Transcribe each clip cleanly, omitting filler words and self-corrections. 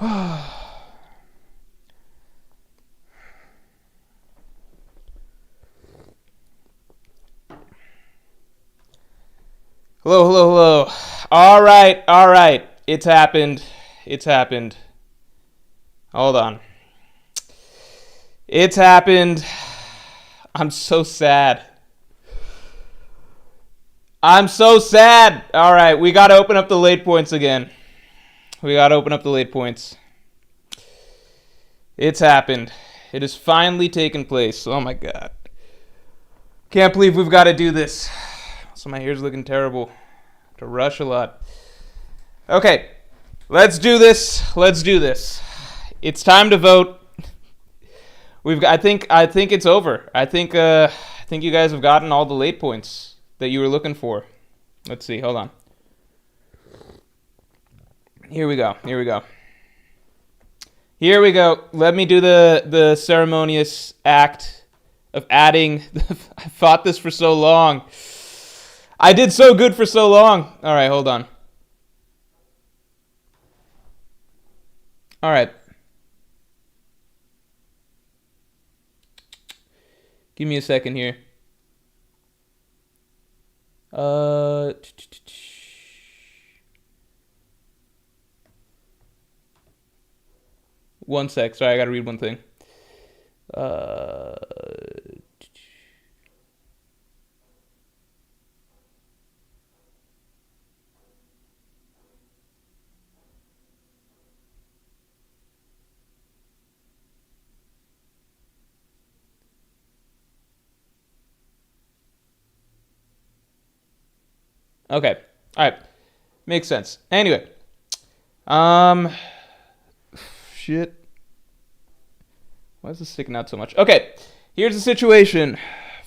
Hello, hello, hello. All right. It's happened. Hold on. It's happened. I'm so sad. All right, we got to open up the late points again. It's happened. It has finally taken place. Oh my god. Can't believe we've got to do this. So my hair's looking terrible. To rush a lot. Okay, let's do this. It's time to vote. I think it's over. I think you guys have gotten all the late points that you were looking for. Let's see. Hold on. Here we go. Let me do the ceremonious act of adding. I fought this for so long. I did so good for so long. All right, hold on. All right. Give me a second here. One sec. Sorry, I gotta read one thing. Okay. All right. Makes sense. Anyway. Shit. Why is this sticking out so much? Okay. Here's the situation.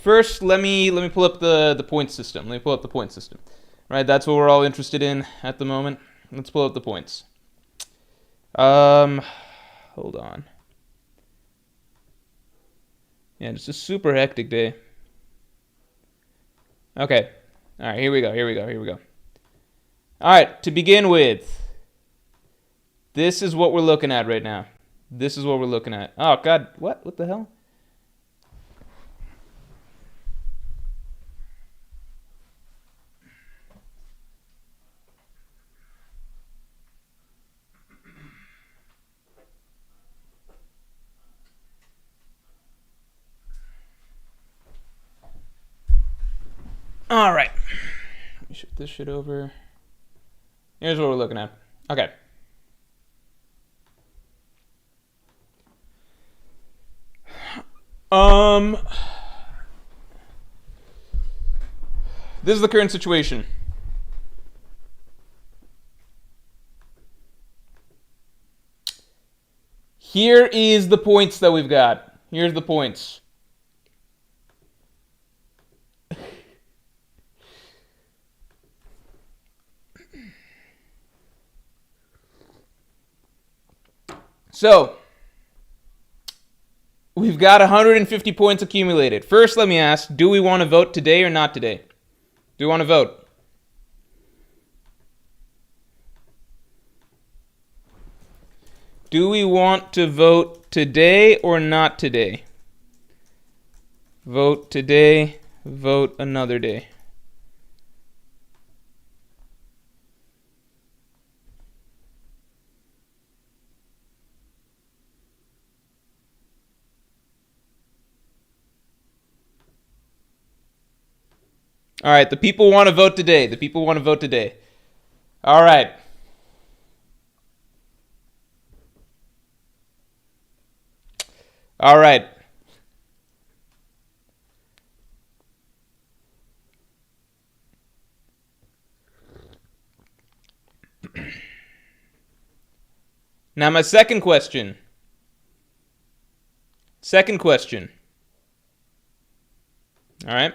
First, let me pull up the point system. Right? That's what we're all interested in at the moment. Let's pull up the points. Hold on. Yeah, it's a super hectic day. Okay. All right, here we go. All right, to begin with, this is what we're looking at right now. Oh, God, what? What the hell? All right. Let me shift this shit over. Here's what we're looking at. Okay. This is the current situation. Here is the points that we've got. Here's the points. So, we've got 150 points accumulated. First, let me ask, do we want to vote today or not today? Do we want to vote? Do we want to vote today or not today? Vote today, vote another day. All right, the people want to vote today. All right. Now my second question. All right.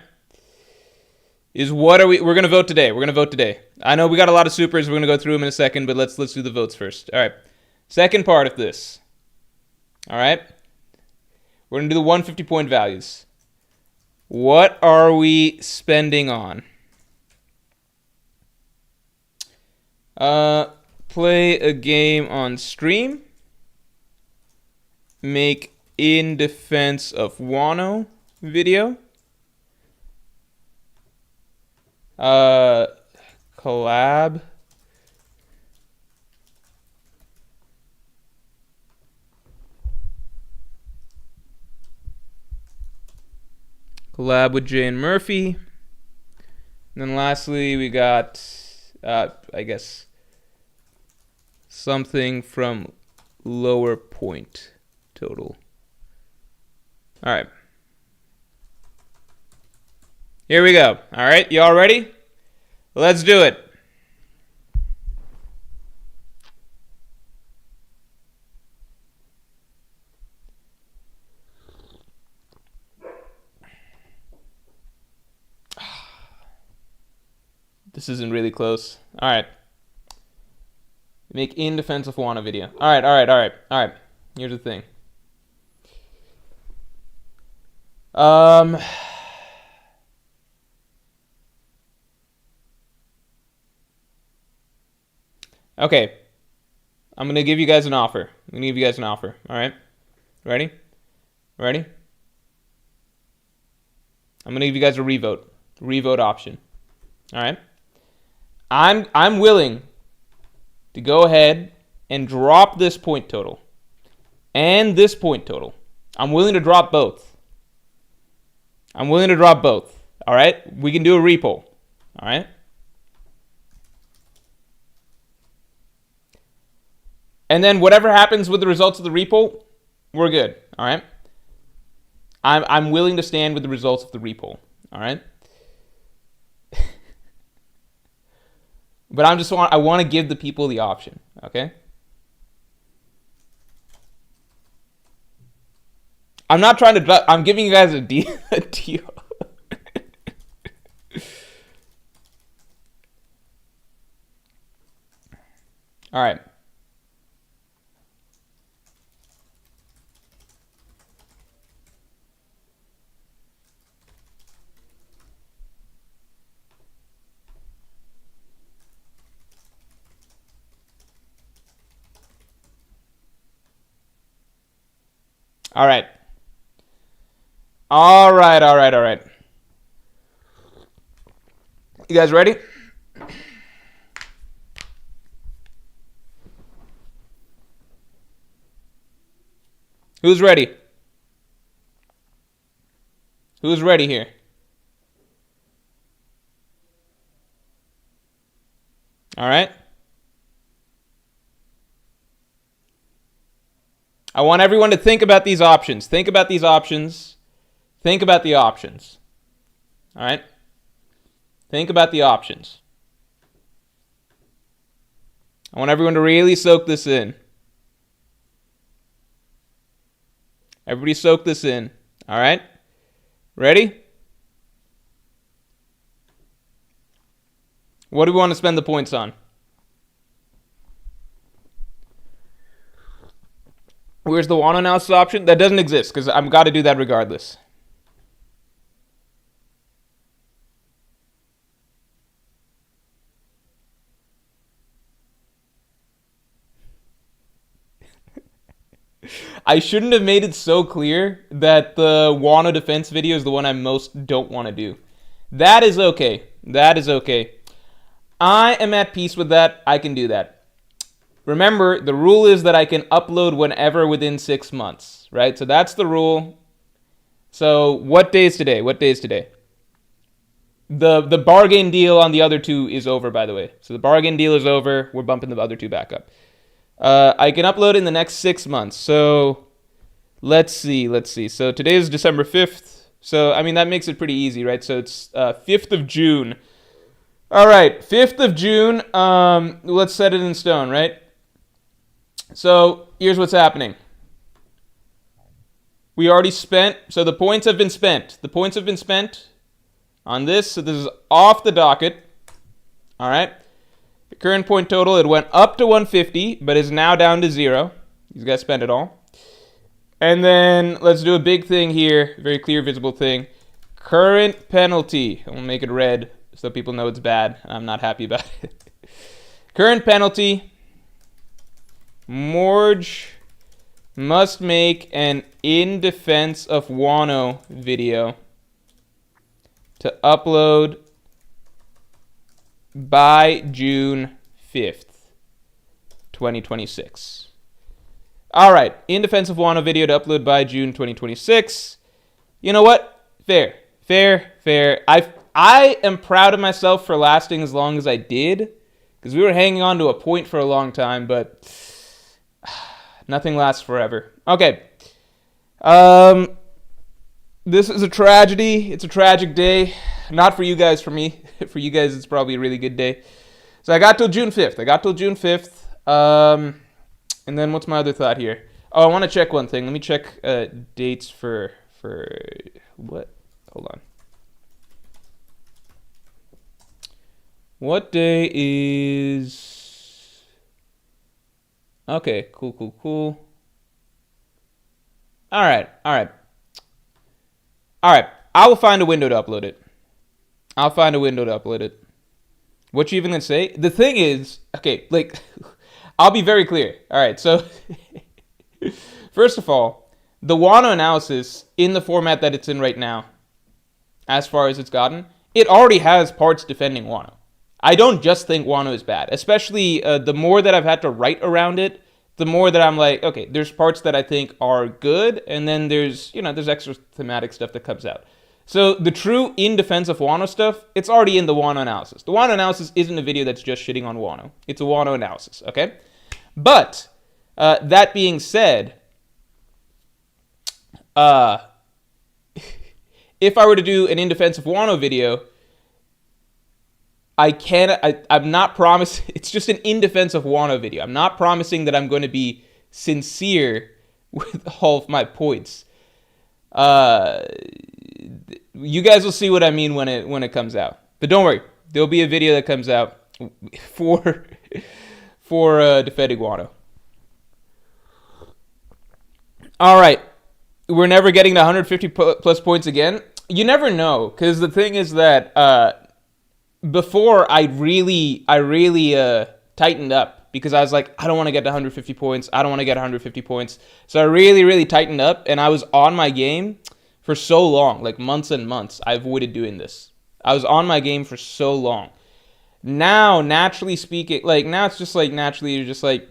Is what are we're going to vote today. I know we got a lot of supers. We're going to go through them in a second, but let's do the votes first. All right. Second part of this. All right. We're going to do the 150 point values. What are we spending on? Play a game on stream. make in defense of Wano video. Collab. Collab with Jay and Murphy. And then lastly, we got, I guess, something from lower point total. All right. Here we go. All right, y'all ready? Let's do it. This isn't really close. All right. Make in defense of Wano video. All right. Here's the thing. Okay. I'm going to give you guys an offer. All right? Ready? I'm going to give you guys a revote option. All right? I'm willing to go ahead and drop this point total and this point total. I'm willing to drop both. All right? We can do a repoll. All right? And then whatever happens with the results of the repoll, we're good. All right? I'm willing to stand with the results of the repoll. All right? But I want to give the people the option, okay? I'm not trying to, I'm giving you guys a deal. All right. All right. You guys ready? Who's ready? Who's ready here? All right. I want everyone to think about these options. Think about the options. All right? Think about the options. I want everyone to really soak this in. Everybody soak this in. All right? Ready? What do we want to spend the points on? Where's the Wano analysis option? That doesn't exist because I've got to do that regardless. I shouldn't have made it so clear that the Wano defense video is the one I most don't want to do. That is okay. I am at peace with that. I can do that. Remember, the rule is that I can upload whenever within 6 months, right? So that's the rule. So what day is today? The bargain deal on the other two is over, by the way. So the bargain deal is over. We're bumping the other two back up. I can upload in the next 6 months. So let's see. So today is December 5th. So, I mean, that makes it pretty easy, right? So it's 5th of June. All right, 5th of June. Let's set it in stone, right? So here's what's happening. We already spent, so the points have been spent. On this, so this is off the docket. All right. The current point total, it went up to 150, but is now down to 0. These guys spent it all. And then let's do a big thing here, very clear, visible thing. Current penalty. I'm going to make it red so people know it's bad. I'm not happy about it. Current penalty. Morge must make an In Defense of Wano video to upload by June 5th, 2026. All right, In Defense of Wano video to upload by June 2026. You know what? Fair. I am proud of myself for lasting as long as I did, because we were hanging on to a point for a long time, but nothing lasts forever. Okay. This is a tragedy. It's a tragic day. Not for you guys, for me. For you guys, it's probably a really good day. So I got till June 5th. And then what's my other thought here? Oh, I want to check one thing. Let me check dates for what? Hold on. What day is... Okay, cool. All right. I will find a window to upload it. What you even gonna say? The thing is, okay, like, I'll be very clear. All right, so first of all, the Wano analysis in the format that it's in right now, as far as it's gotten, it already has parts defending Wano. I don't just think Wano is bad, especially the more that I've had to write around it, the more that I'm like, okay, there's parts that I think are good, and then there's extra thematic stuff that comes out. So the true In Defense of Wano stuff, it's already in the Wano analysis. The Wano analysis isn't a video that's just shitting on Wano. It's a Wano analysis, okay? But that being said, if I were to do an In Defense of Wano video, I'm not promising, it's just an In Defense of Wano video. I'm not promising that I'm going to be sincere with all of my points. You guys will see what I mean when it comes out. But don't worry, there'll be a video that comes out for defending Wano. All right, we're never getting to 150 plus points again. You never know, because the thing is that before I really tightened up, because I was like, I don't want to get to 150 points. So I really tightened up, and I was on my game for so long, like months and months. I avoided doing this. I was on my game for so long. Now, naturally speaking, like, now it's just like, naturally, you're just like,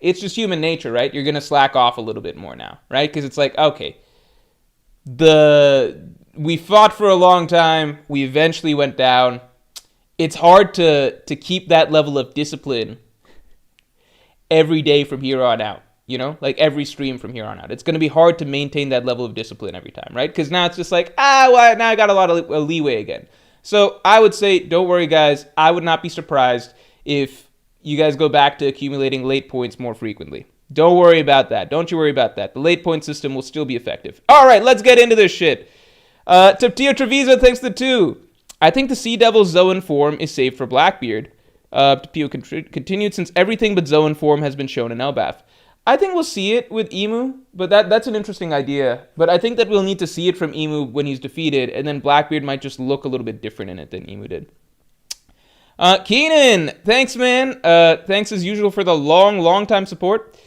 it's just human nature, right? You're going to slack off a little bit more now, right? Because it's like, okay, we fought for a long time. We eventually went down. It's hard to keep that level of discipline every day from here on out. You know, like every stream from here on out. It's going to be hard to maintain that level of discipline every time, right? Because now it's just like, now I got a lot of leeway again. So I would say, don't worry, guys. I would not be surprised if you guys go back to accumulating late points more frequently. Don't worry about that. Don't you worry about that. The late point system will still be effective. All right, let's get into this shit. Tio Treviso, thanks to 2. I think the Sea Devil's Zoan form is saved for Blackbeard. Pio continued, since everything but Zoan form has been shown in Elbaf. I think we'll see it with Emu, but that's an interesting idea. But I think that we'll need to see it from Emu when he's defeated, and then Blackbeard might just look a little bit different in it than Emu did. Keenan, thanks, man. Thanks as usual for the long time support.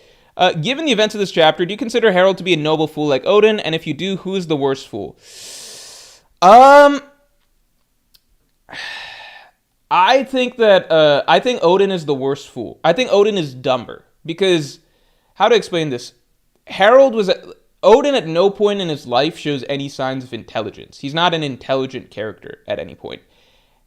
Given the events of this chapter, do you consider Harold to be a noble fool like Odin? And if you do, who is the worst fool? I think Odin is the worst fool. I think Odin is dumber because, how to explain this? Odin at no point in his life shows any signs of intelligence. He's not an intelligent character at any point.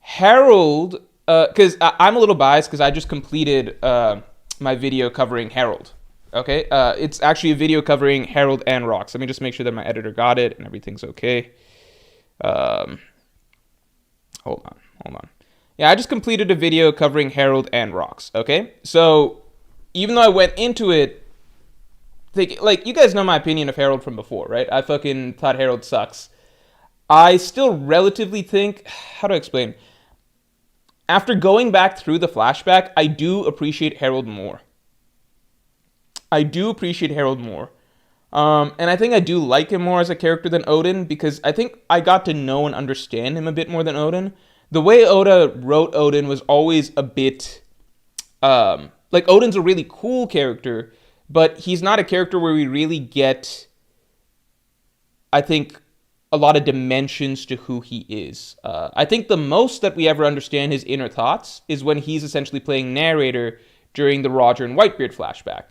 Harold, because I'm a little biased because I just completed my video covering Harold. Okay, it's actually a video covering Harold and Rox. Let me just make sure that my editor got it and everything's okay. Hold on. Yeah, I just completed a video covering Harold and Rox. Okay, so even though I went into it, like, you guys know my opinion of Harold from before, right? I fucking thought Harold sucks. I still relatively think, how to explain? After going back through the flashback, I do appreciate Harold more. And I think I do like him more as a character than Odin, because I think I got to know and understand him a bit more than Odin. The way Oda wrote Odin was always a bit, like, Odin's a really cool character, but he's not a character where we really get, I think, a lot of dimensions to who he is. I think the most that we ever understand his inner thoughts is when he's essentially playing narrator during the Roger and Whitebeard flashback.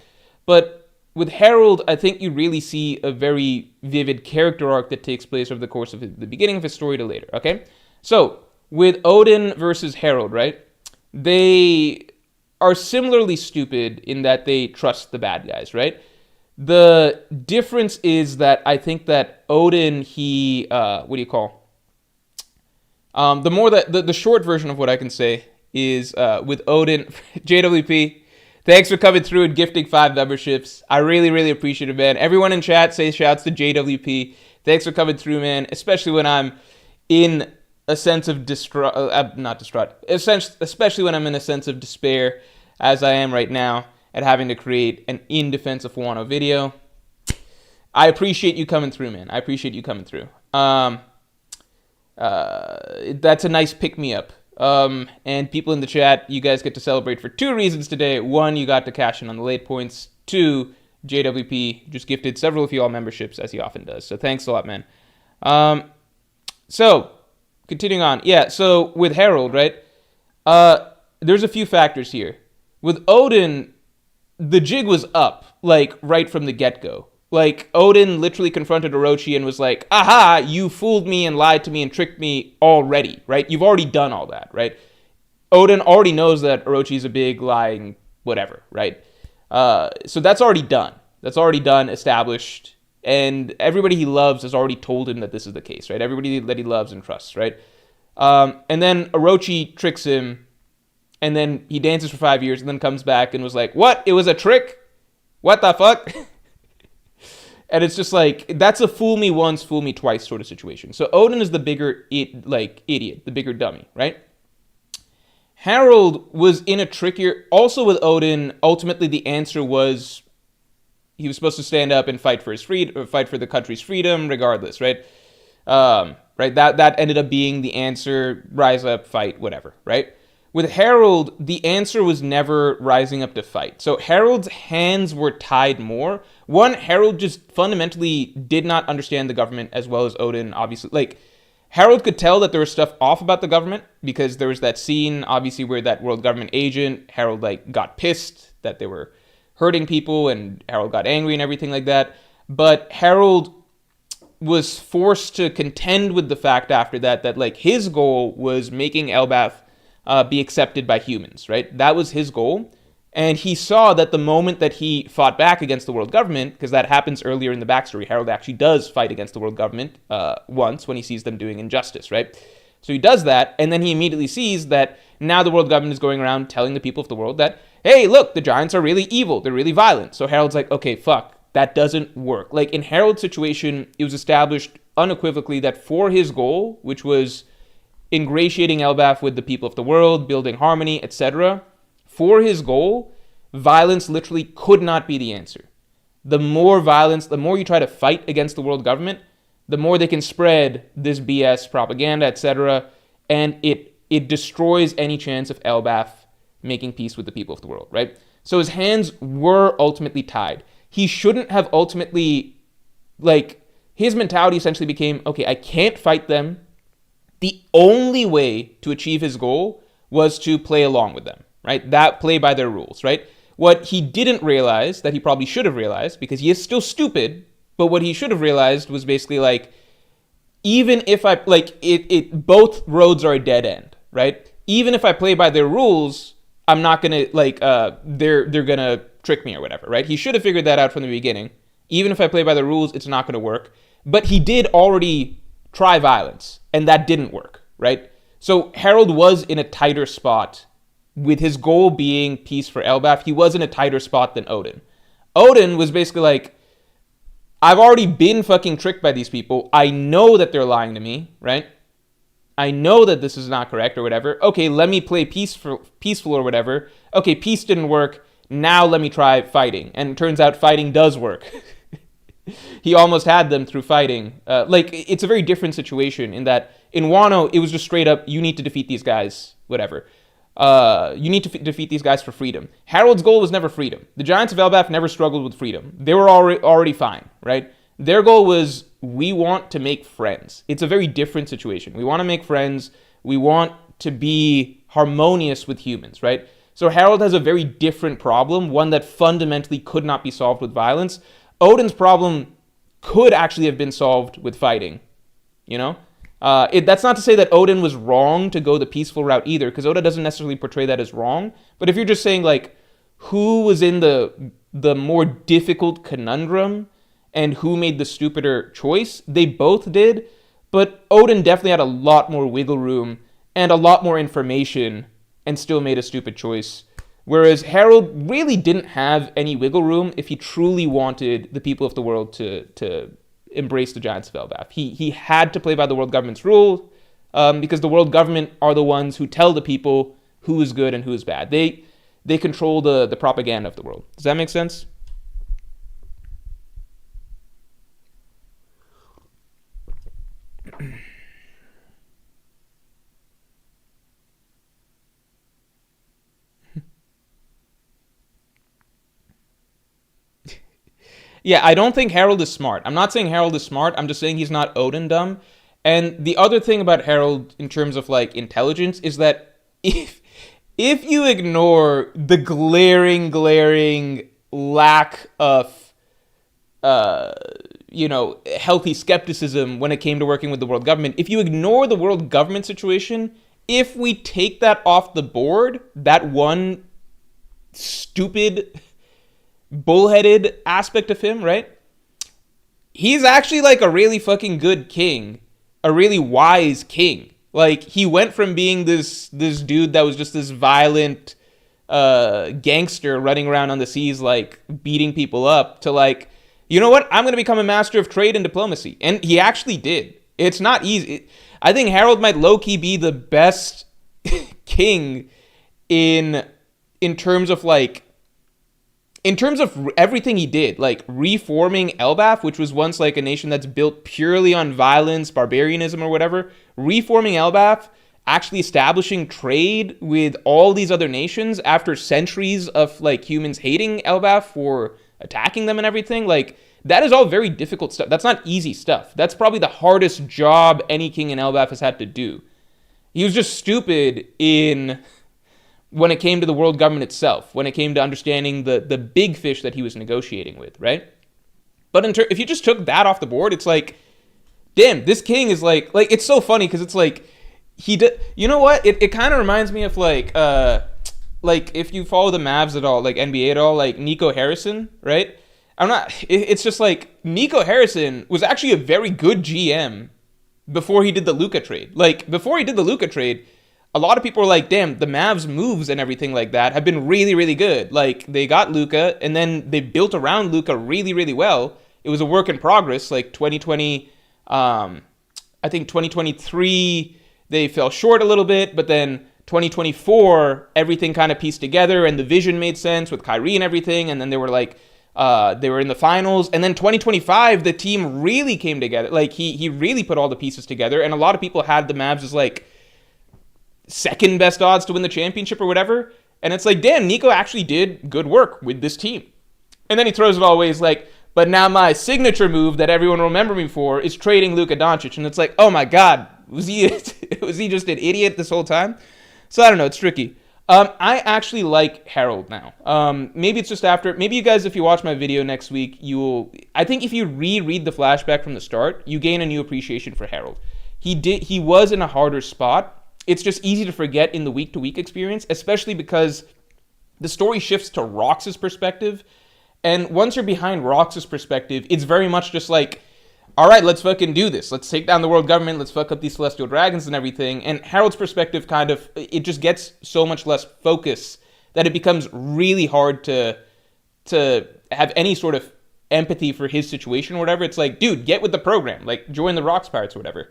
But with Harold, I think you really see a very vivid character arc that takes place over the course of the beginning of his story to later, okay? So, with Odin versus Harold, right? They are similarly stupid in that they trust the bad guys, right? The difference is that I think that Odin, he, what do you call? The short version of what I can say is with Odin, JWP, thanks for coming through and gifting 5 memberships. I really, really appreciate it, man. Everyone in chat say shouts to JWP. Thanks for coming through, man, especially when I'm in a sense of especially when I'm in a sense of despair, as I am right now, at having to create an In Defense of Wano video. I appreciate you coming through, man. I appreciate you coming through. That's a nice pick-me-up. And people in the chat, you guys get to celebrate for 2 reasons today. 1, you got to cash in on the late points. 2, JWP just gifted several of y'all memberships, as he often does. So thanks a lot, man. So, continuing on. Yeah, so with Harold, right? There's a few factors here. With Odin, the jig was up, like, right from the get-go. Like, Odin literally confronted Orochi and was like, aha, you fooled me and lied to me and tricked me already, right? You've already done all that, right? Odin already knows that Orochi's a big lying whatever, right? So that's already done. That's already done, established, and everybody he loves has already told him that this is the case, right? Everybody that he loves and trusts, right? And then Orochi tricks him, and then he dances for 5 years and then comes back and was like, what? It was a trick? What the fuck? And it's just like, that's a fool me once, fool me twice sort of situation. So Odin is the bigger idiot, the bigger dummy, right? Harold was in a trickier... Also with Odin, ultimately the answer was he was supposed to stand up and fight for his fight for the country's freedom regardless, right? Right? That ended up being the answer, rise up, fight, whatever, right? With Harold, the answer was never rising up to fight. So Harold's hands were tied more. 1, Harold just fundamentally did not understand the government as well as Odin, obviously. Like, Harold could tell that there was stuff off about the government because there was that scene, obviously, where that world government agent, Harold, like, got pissed that they were hurting people and Harold got angry and everything like that. But Harold was forced to contend with the fact after that, like, his goal was making Elbaf be accepted by humans, right? That was his goal. And he saw that the moment that he fought back against the world government, because that happens earlier in the backstory, Harold actually does fight against the world government once when he sees them doing injustice, right? So he does that, and then he immediately sees that now the world government is going around telling the people of the world that, hey, look, the giants are really evil, they're really violent. So Harold's like, okay, fuck, that doesn't work. Like, in Harold's situation, it was established unequivocally that for his goal, which was ingratiating Elbaf with the people of the world, building harmony, etc. For his goal, violence literally could not be the answer. The more violence, the more you try to fight against the world government, the more they can spread this BS propaganda, etc. And it destroys any chance of Elbaf making peace with the people of the world, right? So his hands were ultimately tied. He shouldn't have ultimately, like, his mentality essentially became, okay, I can't fight them. The only way to achieve his goal was to play along with them, right? That play by their rules, right? What he didn't realize, that he probably should have realized, because he is still stupid, but what he should have realized was basically like, even if I, like, both roads are a dead end, right? Even if I play by their rules, I'm not gonna, like, they're gonna trick me or whatever, right? He should have figured that out from the beginning. Even if I play by the rules, it's not gonna work. But he did already try violence, and that didn't work, right? So Harold was in a tighter spot with his goal being peace for Elbaf. He was in a tighter spot than Odin. Odin was basically like, I've already been fucking tricked by these people. I know that they're lying to me, right? I know that this is not correct or whatever. Okay, let me play peaceful or whatever. Okay, peace didn't work. Now let me try fighting. And it turns out fighting does work. He almost had them through fighting. Like, it's a very different situation in that in Wano, it was just straight up, you need to defeat these guys, whatever. You need to defeat these guys for freedom. Harold's goal was never freedom. The Giants of Elbaf never struggled with freedom. They were already fine, right? Their goal was, we want to make friends. It's a very different situation. We want to make friends. We want to be harmonious with humans, right? So Harold has a very different problem, one that fundamentally could not be solved with violence. Odin's problem could actually have been solved with fighting, you know? That's not to say that Odin was wrong to go the peaceful route either, because Oda doesn't necessarily portray that as wrong. But if you're just saying, like, who was in the more difficult conundrum and who made the stupider choice, they both did. But Odin definitely had a lot more wiggle room and a lot more information and still made a stupid choice. Whereas Harold really didn't have any wiggle room if he truly wanted the people of the world to embrace the Giants of Elbaf. He had to play by the world government's rules, because the world government are the ones who tell the people who is good and who is bad. They control the propaganda of the world. Does that make sense? Yeah, I don't think Harold is smart. I'm not saying Harold is smart. I'm just saying he's not Odin dumb. And the other thing about Harold in terms of like intelligence is that if you ignore the glaring lack of healthy skepticism when it came to working with the world government, if you ignore the world government situation, if we take that off the board, that one stupid bullheaded aspect of him, right? He's actually like a really fucking good king, a really wise king. Like, he went from being this dude that was just this violent gangster running around on the seas, like beating people up, to like, you know what? I'm going to become a master of trade and diplomacy. And he actually did. It's not easy. I think Harold might low-key be the best king in terms of like, in terms of everything he did, like reforming Elbaf, which was once like a nation that's built purely on violence, barbarianism, or whatever, reforming Elbaf, actually establishing trade with all these other nations after centuries of like humans hating Elbaf for attacking them and everything, like that is all very difficult stuff. That's not easy stuff. That's probably the hardest job any king in Elbaf has had to do. He was just stupid when it came to the world government itself, when it came to understanding the big fish that he was negotiating with, right? But if you just took that off the board, it's like, damn, this king is like it's so funny because it's like, you know what? It kind of reminds me of like if you follow the Mavs at all, like NBA at all, like Nico Harrison, right? It's just like, Nico Harrison was actually a very good GM before he did the Luka trade. Like, before he did the Luka trade, a lot of people were like, damn, the Mavs moves and everything like that have been really, really good. Like, they got Luka, and then they built around Luka really, really well. It was a work in progress. Like, 2020, I think 2023, they fell short a little bit, but then 2024, everything kind of pieced together, and the vision made sense with Kyrie and everything, and then they were like, they were in the finals, and then 2025, the team really came together. Like, he really put all the pieces together, and a lot of people had the Mavs as, like, second best odds to win the championship or whatever. And it's like, damn, Nico actually did good work with this team. And then he throws it all away. He's like, but now my signature move that everyone will remember me for is trading Luka Doncic. And it's like, oh my God, was he just an idiot this whole time? So I don't know, it's tricky. I actually like Harold now. Maybe it's just maybe you guys, if you watch my video next week, I think if you reread the flashback from the start, you gain a new appreciation for Harold. He was in a harder spot. It's just easy to forget in the week-to-week experience, especially because the story shifts to Rox's perspective. And once you're behind Rox's perspective, it's very much just like, all right, let's fucking do this. Let's take down the world government. Let's fuck up these celestial dragons and everything. And Harold's perspective it just gets so much less focus that it becomes really hard to have any sort of empathy for his situation or whatever. It's like, dude, get with the program. Like, join the Rox Pirates or whatever.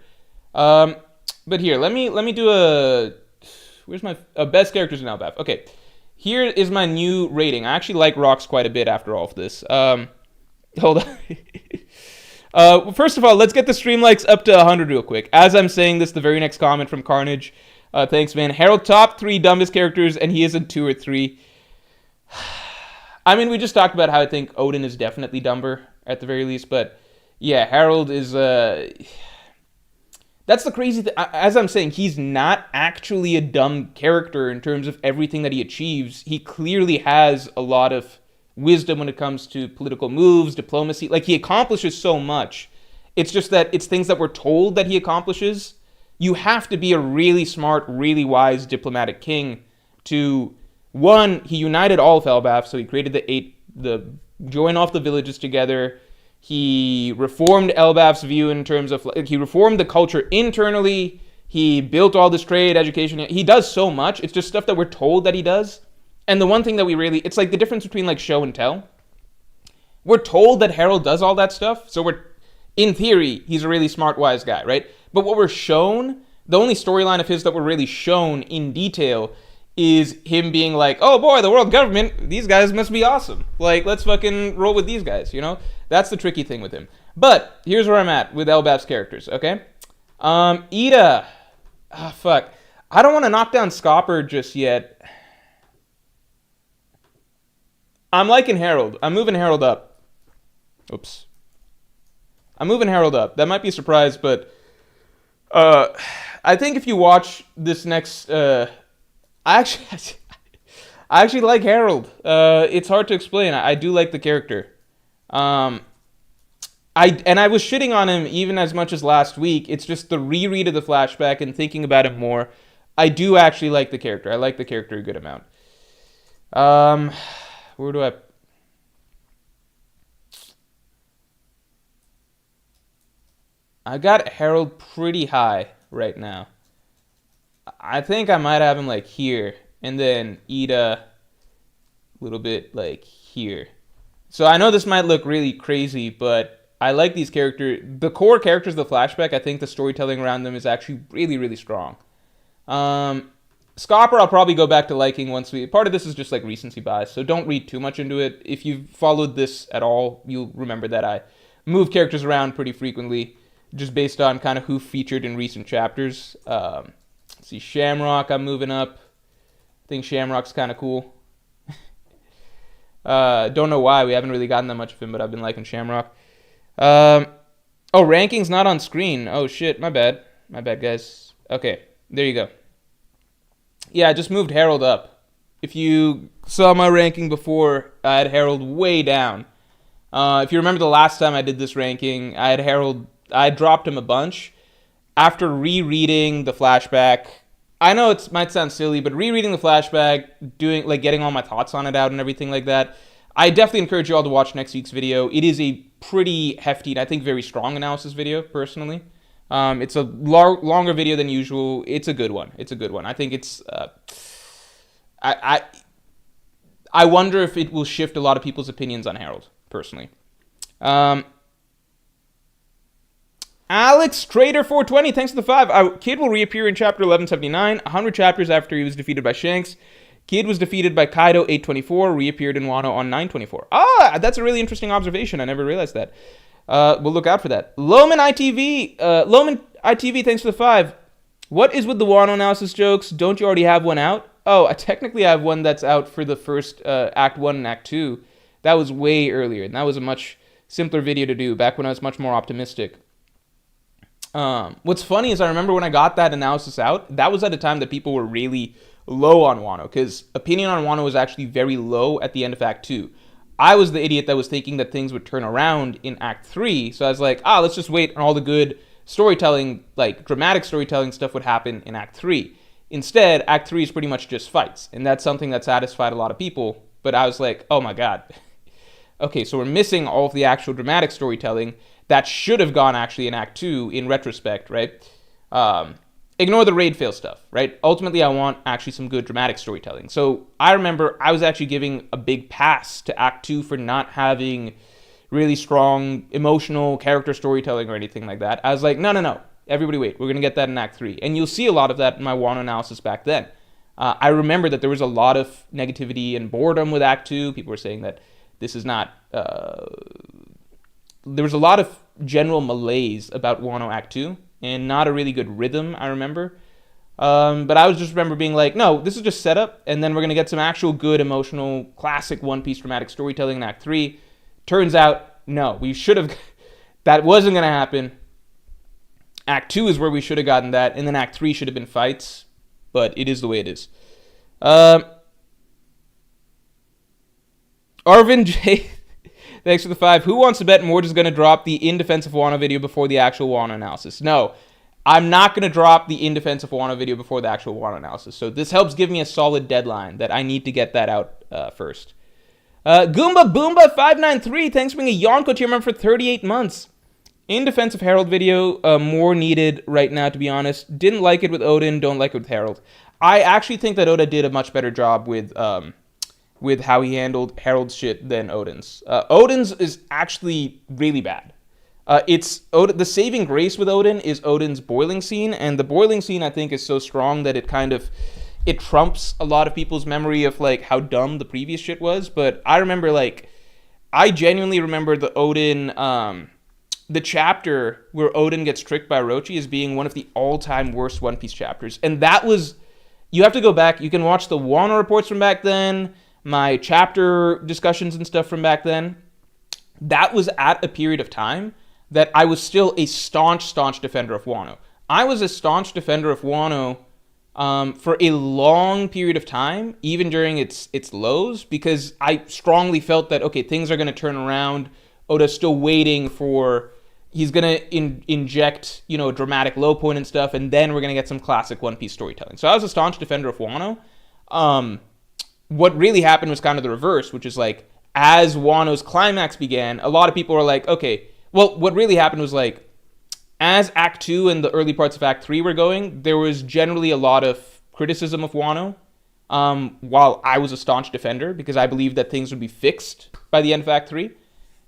But here, let me do where's my best characters in Elbaf? Okay, here is my new rating. I actually like Rox quite a bit after all of this. Hold on. First of all, let's get the stream likes up to 100 real quick. As I'm saying this, the very next comment from Carnage. Thanks, man. Harold, top 3 dumbest characters, and he isn't 2 or 3. I mean, we just talked about how I think Odin is definitely dumber, at the very least, but yeah, Harold is, that's the crazy thing. As I'm saying, he's not actually a dumb character in terms of everything that he achieves. He clearly has a lot of wisdom when it comes to political moves, diplomacy. Like, he accomplishes so much. It's just that it's things that we're told that he accomplishes. You have to be a really smart, really wise diplomatic king to, one, he united all of Elbaf, so he created join off the villages together. He reformed Elbaf's view in terms of, he reformed the culture internally. He built all this trade, education. He does so much. It's just stuff that we're told that he does. And the one thing that we really, it's like the difference between like show and tell. We're told that Harold does all that stuff. So in theory, he's a really smart, wise guy, right? But what we're shown, the only storyline of his that we're really shown in detail is him being like, oh boy, the world government, these guys must be awesome. Like, let's fucking roll with these guys, you know? That's the tricky thing with him. But here's where I'm at with Elbaf's characters, okay? Ida. Fuck. I don't want to knock down Scopper just yet. I'm liking Harold. I'm moving Harold up. Oops. I'm moving Harold up. That might be a surprise, but I think if you watch this next... I actually like Harold. It's hard to explain. I do like the character. I was shitting on him even as much as last week. It's just the reread of the flashback and thinking about him more. I do actually like the character. I like the character a good amount. Where do I got Harold pretty high right now. I think I might have him like here, and then Ida a little bit like here. So I know this might look really crazy, but I like these characters. The core characters of the flashback, I think the storytelling around them is actually really, really strong. Scopper, I'll probably go back to liking once part of this is just like recency bias, so don't read too much into it. If you've followed this at all, you'll remember that I move characters around pretty frequently, just based on kind of who featured in recent chapters. Let's see, Shamrock, I'm moving up. I think Shamrock's kind of cool. Don't know why, we haven't really gotten that much of him, but I've been liking Shamrock. Oh, ranking's not on screen. Oh shit, my bad. My bad, guys. Okay, there you go. Yeah, I just moved Harold up. If you saw my ranking before, I had Harold way down. If you remember the last time I did this ranking, I had Harold, I dropped him a bunch. After rereading the flashback, I know it might sound silly, but rereading the flashback, getting all my thoughts on it out and everything like that, I definitely encourage you all to watch next week's video. It is a pretty hefty and I think very strong analysis video, personally. It's a longer video than usual. It's a good one. It's a good one. I think it's... I wonder if it will shift a lot of people's opinions on Harold, personally. Alex Trader 420, thanks for the 5. Kid will reappear in chapter 1179, 100 chapters after he was defeated by Shanks. Kid was defeated by Kaido 824, reappeared in Wano on 924. Ah, that's a really interesting observation. I never realized that. We'll look out for that. Loman ITV, thanks for the 5. What is with the Wano analysis jokes? Don't you already have one out? Oh, I technically have one that's out for the first Act 1 and Act 2. That was way earlier, and that was a much simpler video to do, back when I was much more optimistic. What's funny is I remember when I got that analysis out, that was at a time that people were really low on Wano, because opinion on Wano was actually very low at the end of Act 2. I was the idiot that was thinking that things would turn around in Act 3, so I was like, let's just wait, and all the good storytelling, like dramatic storytelling stuff would happen in Act 3. Instead, Act 3 is pretty much just fights, and that's something that satisfied a lot of people, but I was like, oh my god. Okay, so we're missing all of the actual dramatic storytelling that should have gone actually in Act 2 in retrospect, right? Ignore the raid fail stuff, right? Ultimately, I want actually some good dramatic storytelling. So I remember I was actually giving a big pass to Act 2 for not having really strong emotional character storytelling or anything like that. I was like, no. Everybody wait. We're going to get that in Act 3. And you'll see a lot of that in my Wano analysis back then. I remember that there was a lot of negativity and boredom with Act 2. People were saying that this is not... there was a lot of general malaise about Wano Act 2 and not a really good rhythm, I remember. But I was just remember being like, no, this is just setup, and then we're going to get some actual good, emotional, classic One Piece dramatic storytelling in Act 3. Turns out, no, we should have, that wasn't going to happen. Act 2 is where we should have gotten that, and then Act 3 should have been fights, but it is the way it is. Arvin J, thanks for the 5. Who wants to bet Mort is going to drop the In Defense of Wano video before the actual Wano analysis? No, I'm not going to drop the In Defense of Wano video before the actual Wano analysis. So this helps give me a solid deadline that I need to get that out first. Goomba Boomba 593, thanks for being a Yonko tier member for 38 months. In Defense of Harold video, more needed right now, to be honest. Didn't like it with Oden, don't like it with Harold. I actually think that Oda did a much better job with how he handled Harold's shit than Oden's. Oden's is actually really bad. The saving grace with Oden is Oden's boiling scene, and the boiling scene I think is so strong that it trumps a lot of people's memory of like how dumb the previous shit was. But I remember I genuinely remember the Oden, the chapter where Oden gets tricked by Orochi as being one of the all-time worst One Piece chapters. And that was, you have to go back, you can watch the Wano reports from back then, my chapter discussions and stuff from back then. That was at a period of time that I was still a staunch defender of Wano. I was a staunch defender of Wano for a long period of time, even during its lows, because I strongly felt that, okay, things are going to turn around. Oda's still waiting for, he's going to inject, a dramatic low point and stuff, and then we're going to get some classic One Piece storytelling. So I was a staunch defender of Wano. What really happened was kind of the reverse, which is like, as Wano's climax began, a lot of people were like, okay, well, what really happened was like, as Act 2 and the early parts of Act 3 were going, there was generally a lot of criticism of Wano, while I was a staunch defender, because I believed that things would be fixed by the end of Act 3.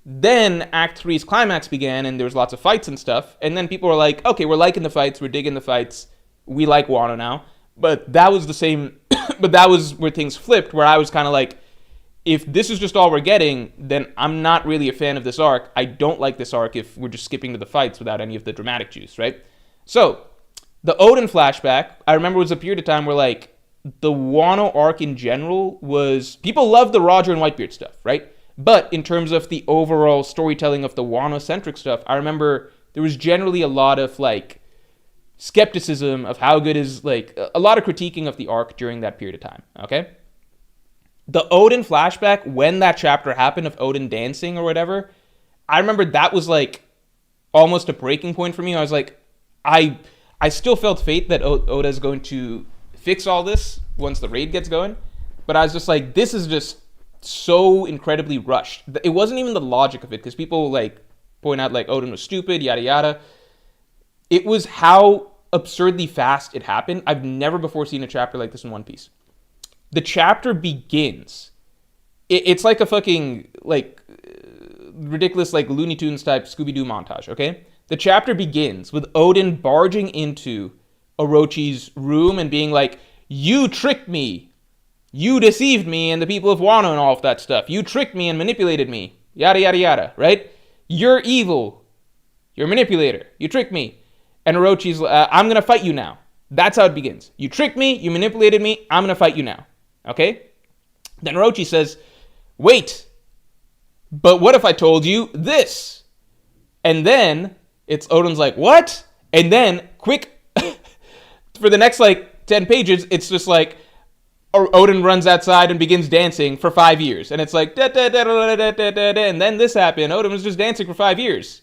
Then Act 3's climax began, and there was lots of fights and stuff, and then people were like, okay, we're liking the fights, we're digging the fights, we like Wano now. But that was the same, but that was where things flipped, where I was kind of like, if this is just all we're getting, then I'm not really a fan of this arc. I don't like this arc if we're just skipping to the fights without any of the dramatic juice, right? So, the Oden flashback, I remember was a period of time where, like, the Wano arc in general was, people loved the Roger and Whitebeard stuff, right? But in terms of the overall storytelling of the Wano-centric stuff, I remember there was generally a lot of, like, skepticism of how good is, like, a lot of critiquing of the arc during that period of time, okay? The Oden flashback, when that chapter happened of Oden dancing or whatever, I remember that was, like, almost a breaking point for me. I was like, I still felt fate that Oda's going to fix all this once the raid gets going, but I was just like, this is just so incredibly rushed. It wasn't even the logic of it, because people, like, point out, like, Oden was stupid, yada yada. It was how absurdly fast it happened. I've never before seen a chapter like this in One Piece. The chapter begins. It's like a fucking, like, ridiculous, like, Looney Tunes type Scooby-Doo montage, okay? The chapter begins with Oden barging into Orochi's room and being like, you tricked me. You deceived me and the people of Wano and all of that stuff. You tricked me and manipulated me. Yada, yada, yada, right? You're evil. You're a manipulator. You tricked me. And Orochi's, I'm going to fight you now. That's how it begins. You tricked me. You manipulated me. I'm going to fight you now. Okay? Then Orochi says, wait, but what if I told you this? And then it's Oden's like, what? And then, quick, for the next, like, 10 pages, it's just like, Oden runs outside and begins dancing for 5 years. And it's like, da, da, da, da, da, da, da, da, and then this happened. Oden was just dancing for 5 years.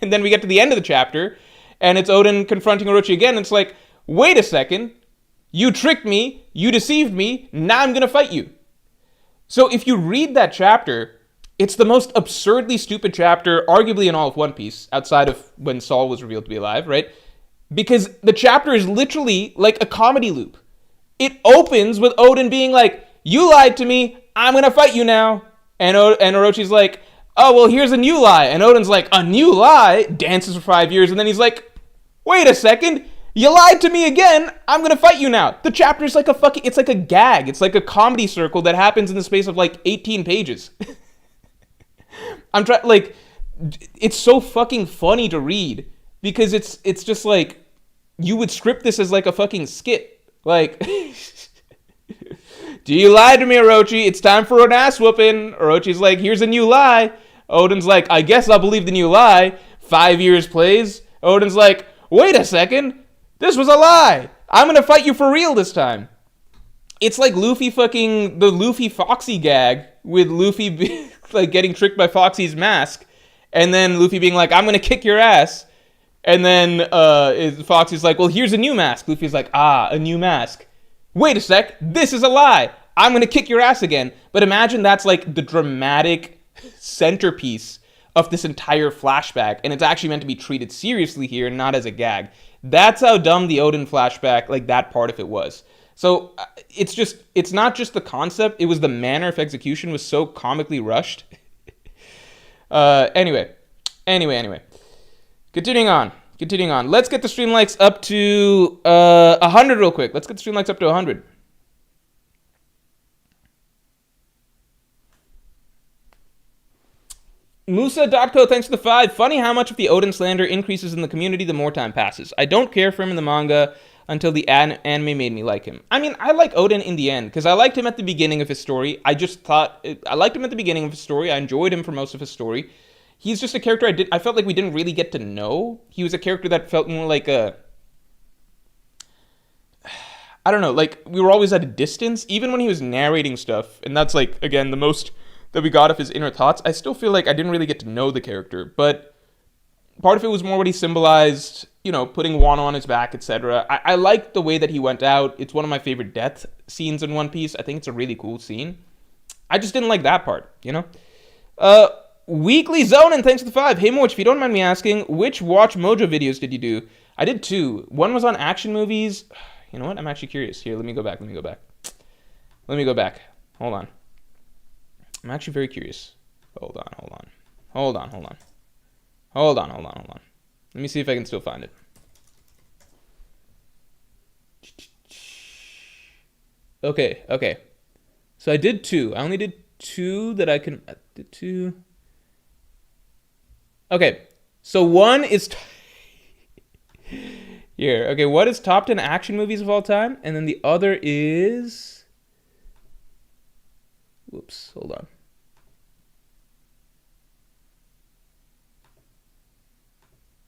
And then we get to the end of the chapter, and it's Oden confronting Orochi again, and it's like, wait a second, you tricked me, you deceived me, now I'm going to fight you. So if you read that chapter, it's the most absurdly stupid chapter, arguably in all of One Piece, outside of when Saul was revealed to be alive, right? Because the chapter is literally like a comedy loop. It opens with Oden being like, you lied to me, I'm going to fight you now. And Orochi's like, oh, well, here's a new lie. And Oden's like, a new lie? Dances for 5 years. And then he's like, wait a second, you lied to me again, I'm going to fight you now. The chapter is like it's like a gag. It's like a comedy circle that happens in the space of like 18 pages. it's so fucking funny to read because it's just like, you would script this as like a fucking skit. Like, do you lie to me, Orochi? It's time for an ass whooping. Orochi's like, here's a new lie. Oden's like, I guess I'll believe the new lie. 5 years plays. Oden's like, wait a second. This was a lie. I'm gonna fight you for real this time. It's like Luffy fucking, the Luffy Foxy gag with Luffy like getting tricked by Foxy's mask. And then Luffy being like, I'm gonna kick your ass. And then Foxy's like, well, here's a new mask. Luffy's like, a new mask. Wait a sec, this is a lie. I'm gonna kick your ass again. But imagine that's like the dramatic centerpiece of this entire flashback, and it's actually meant to be treated seriously here, not as a gag. That's how dumb the Oden flashback, like that part of it was. So it's not just the concept, it was the manner of execution was so comically rushed. Anyway. Continuing on. Let's get the stream likes up to 100 real quick. Let's get the stream likes up to 100. Musa.co, thanks for the 5. Funny how much of the Oden slander increases in the community the more time passes. I don't care for him in the manga until the anime made me like him. I mean, I like Oden in the end, because I liked him at the beginning of his story. I liked him at the beginning of his story. I enjoyed him for most of his story. He's just a character I felt like we didn't really get to know. He was a character that felt more like I don't know, like we were always at a distance, even when he was narrating stuff, and that's like, again, the most that we got of his inner thoughts. I still feel like I didn't really get to know the character, but part of it was more what he symbolized, you know, putting Wano on his back, etc. I liked the way that he went out. It's one of my favorite death scenes in One Piece. I think it's a really cool scene. I just didn't like that part, you know? Weekly Zone, and thanks for the 5. Hey, Moch, if you don't mind me asking, which Watch Mojo videos did you do? I did 2. One was on action movies. You know what? I'm actually curious. Here, let me go back. Hold on. I'm actually very curious. Hold on. Let me see if I can still find it. Okay. So I did 2. I only did 2 that I did 2. Okay. So one is here. Okay, what is top 10 action movies of all time? And then the other is... Whoops, hold on.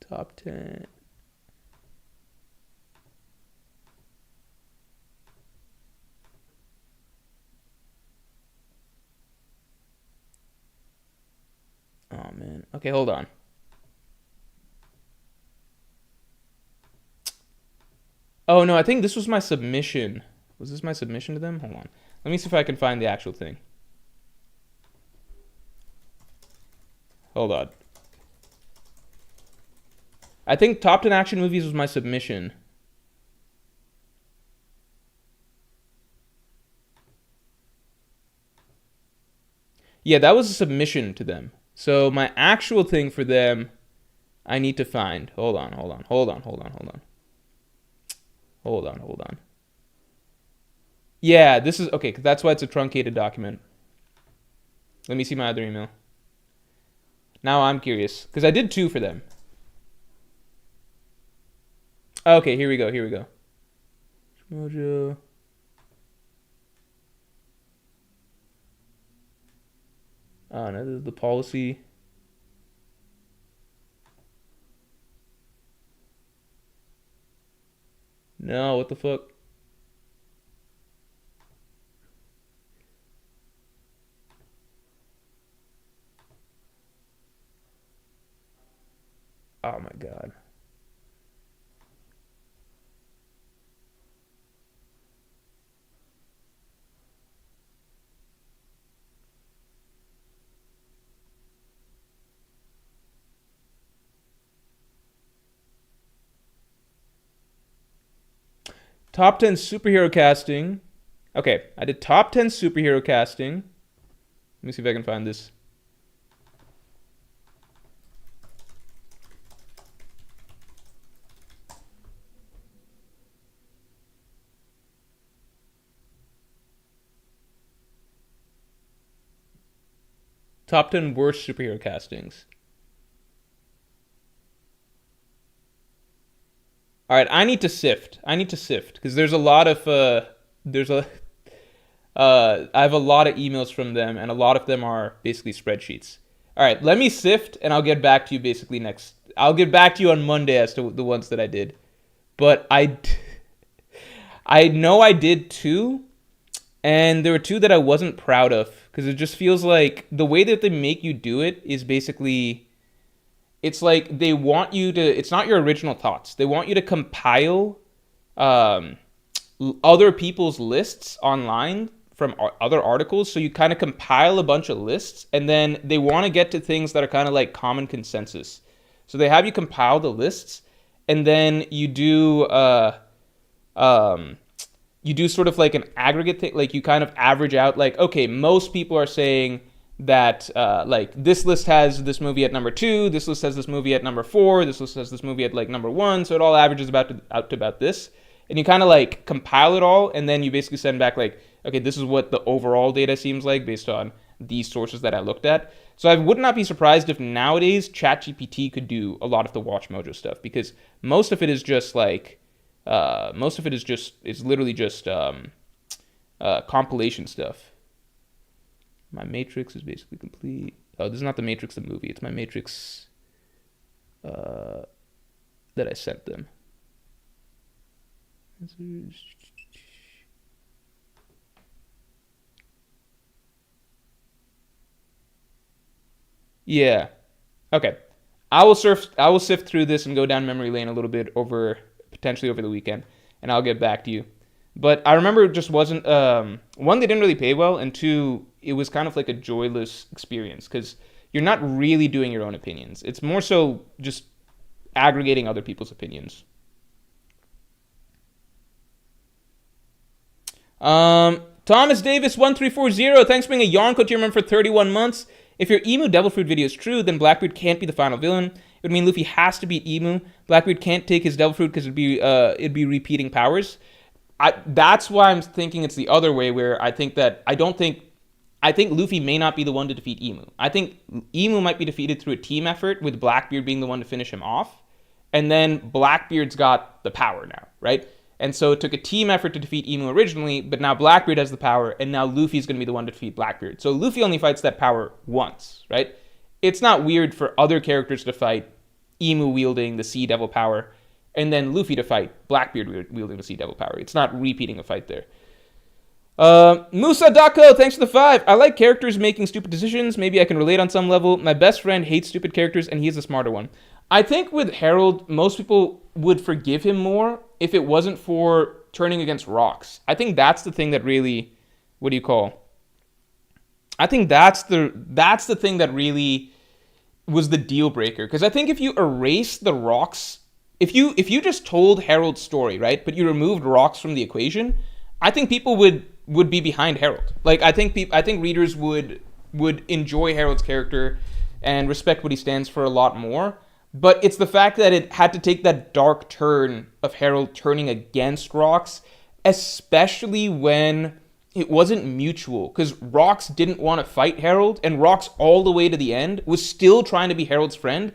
Top 10. Oh, man. Okay, hold on. Oh, no, I think this was my submission. Was this my submission to them? Hold on. Let me see if I can find the actual thing. Hold on. I think top 10 action movies was my submission. Yeah, that was a submission to them. So my actual thing for them, I need to find. Hold on. Yeah, this is, okay, that's why it's a truncated document. Let me see my other email. Now I'm curious, because I did 2 for them. Okay, here we go. Mojo. Oh, no, this is the policy. No, what the fuck? Oh my god. Top 10 superhero casting. Okay, I did top 10 superhero casting. Let me see if I can find this. Top 10 worst superhero castings. All right, I need to sift. Because there's a lot of I have a lot of emails from them, and a lot of them are basically spreadsheets. All right, let me sift, and I'll get back to you basically next. I'll get back to you on Monday as to the ones that I did. But I know I did two, and there were two that I wasn't proud of because it just feels like the way that they make you do it is basically, it's like they want you to, it's not your original thoughts. They want you to compile other people's lists online from other articles. So you kind of compile a bunch of lists, and then they want to get to things that are kind of like common consensus. So they have you compile the lists, and then you do sort of like an aggregate thing. Like you kind of average out, like, okay, most people are saying that like this list has this movie at number 2, this list has this movie at number 4, this list has this movie at like number 1, so it all averages out to about this. And you kind of like compile it all, and then you basically send back like, okay, this is what the overall data seems like based on these sources that I looked at. So I would not be surprised if nowadays ChatGPT could do a lot of the Watch Mojo stuff, because most of it is just like, it's literally just compilation stuff. My Matrix is basically complete. Oh, this is not the Matrix the movie. It's my Matrix that I sent them. Yeah. Okay. I will sift through this and go down memory lane a little bit potentially over the weekend, and I'll get back to you. But I remember it just wasn't, one, they didn't really pay well, and two, it was kind of like a joyless experience because you're not really doing your own opinions. It's more so just aggregating other people's opinions. Thomas Davis 1340, thanks for being a Yarn Coach member for 31 months. If your Emu Devil Fruit video is true, then Blackbeard can't be the final villain. It would mean Luffy has to beat Emu. Blackbeard can't take his Devil Fruit because it'd be repeating powers. That's why I'm thinking it's the other way, where I think Luffy may not be the one to defeat Emu. I think Emu might be defeated through a team effort, with Blackbeard being the one to finish him off. And then Blackbeard's got the power now, right? And so it took a team effort to defeat Emu originally, but now Blackbeard has the power, and now Luffy's going to be the one to defeat Blackbeard. So Luffy only fights that power once, right? It's not weird for other characters to fight Emu wielding the Sea Devil power, and then Luffy to fight Blackbeard wielding the Sea Devil power. It's not repeating a fight there. Musa Dako, thanks for the 5. I like characters making stupid decisions. Maybe I can relate on some level. My best friend hates stupid characters, and he's the smarter one. I think with Harold, most people would forgive him more if it wasn't for turning against rocks. I think that's the thing that really, I think that's the thing that really was the deal breaker. Because I think if you erase the rocks, if you just told Harold's story, right, but you removed rocks from the equation, I think people would be behind Harold. Like I think readers would enjoy Harold's character and respect what he stands for a lot more. But it's the fact that it had to take that dark turn of Harold turning against Rocks, especially when it wasn't mutual, because Rocks didn't want to fight Harold, and Rocks all the way to the end was still trying to be Harold's friend.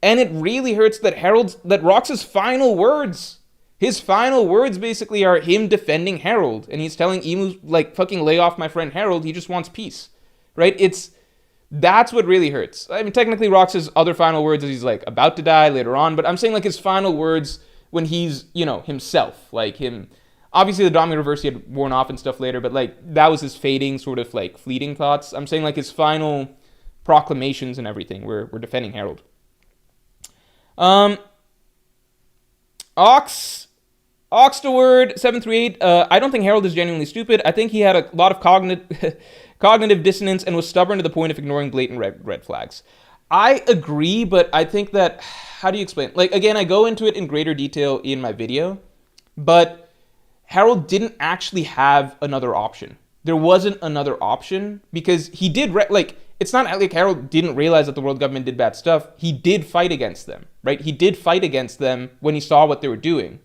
And it really hurts that Rocks' final words, his final words basically are him defending Harold, and he's telling Emu, like, fucking lay off my friend Harold, he just wants peace, right? That's what really hurts. I mean, technically, Rocks' other final words is he's, like, about to die later on, but I'm saying, like, his final words when he's, himself. Like, him... Obviously, the Dominator reverse he had worn off and stuff later, but, like, that was his fading, sort of, like, fleeting thoughts. I'm saying, like, his final proclamations and everything were defending Harold. Oxtaword 738. I don't think Harold is genuinely stupid. I think he had a lot of cognitive dissonance and was stubborn to the point of ignoring blatant red flags. I agree, but I think that... How do you explain? Like, again, I go into it in greater detail in my video, but Harold didn't actually have another option. There wasn't another option because he did... it's not like Harold didn't realize that the world government did bad stuff. He did fight against them, right? He did fight against them when he saw what they were doing.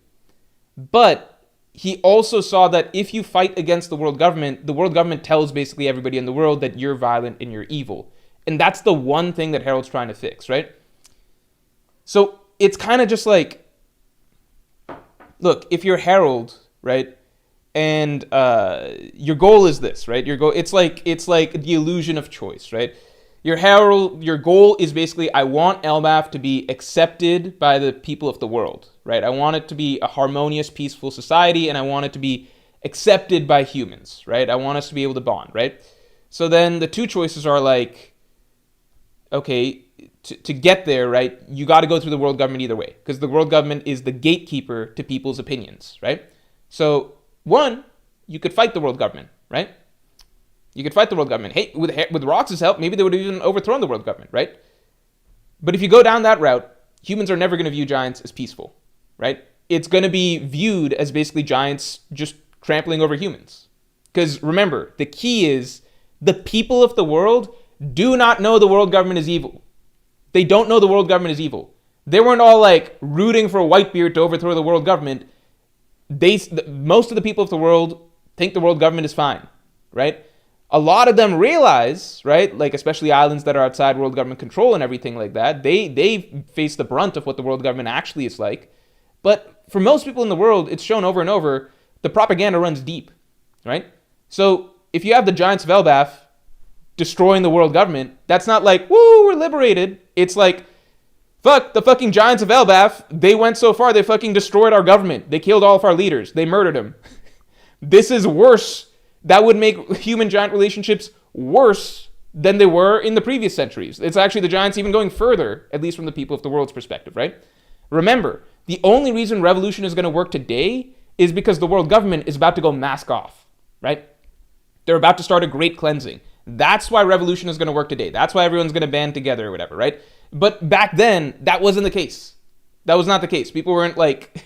But he also saw that if you fight against the world government tells basically everybody in the world that you're violent and you're evil. And that's the one thing that Harold's trying to fix, right? So it's kind of just like, look, if you're Harold, right, and your goal is this, right? Your goal, it's like the illusion of choice, right? Your Harold, your goal is basically, I want Elbaf to be accepted by the people of the world, right? I want it to be a harmonious, peaceful society, and I want it to be accepted by humans, right? I want us to be able to bond, right? So then the two choices are like, okay, to get there, right, you got to go through the world government either way, because the world government is the gatekeeper to people's opinions, right? So one, you could fight the world government, right? You could fight the world government. Hey, with Rox's help, maybe they would have even overthrown the world government, right? But if you go down that route, humans are never going to view giants as peaceful, right? It's going to be viewed as basically giants just trampling over humans. Because remember, the key is the people of the world do not know the world government is evil. They don't know the world government is evil. They weren't all like rooting for Whitebeard to overthrow the world government. Most of the people of the world think the world government is fine, right? A lot of them realize, right, like especially islands that are outside world government control and everything like that, they face the brunt of what the world government actually is like. But for most people in the world, it's shown over and over, the propaganda runs deep, right? So if you have the Giants of Elbaf destroying the world government, that's not like, woo, we're liberated. It's like, fuck, the fucking Giants of Elbaf, they went so far, they fucking destroyed our government. They killed all of our leaders. They murdered them. This is worse. That would make human-giant relationships worse than they were in the previous centuries. It's actually the Giants even going further, at least from the people of the world's perspective, right? Remember, the only reason revolution is going to work today is because the world government is about to go mask off, right? They're about to start a great cleansing. That's why revolution is going to work today. That's why everyone's going to band together or whatever, right? But back then, that wasn't the case. That was not the case. People weren't like,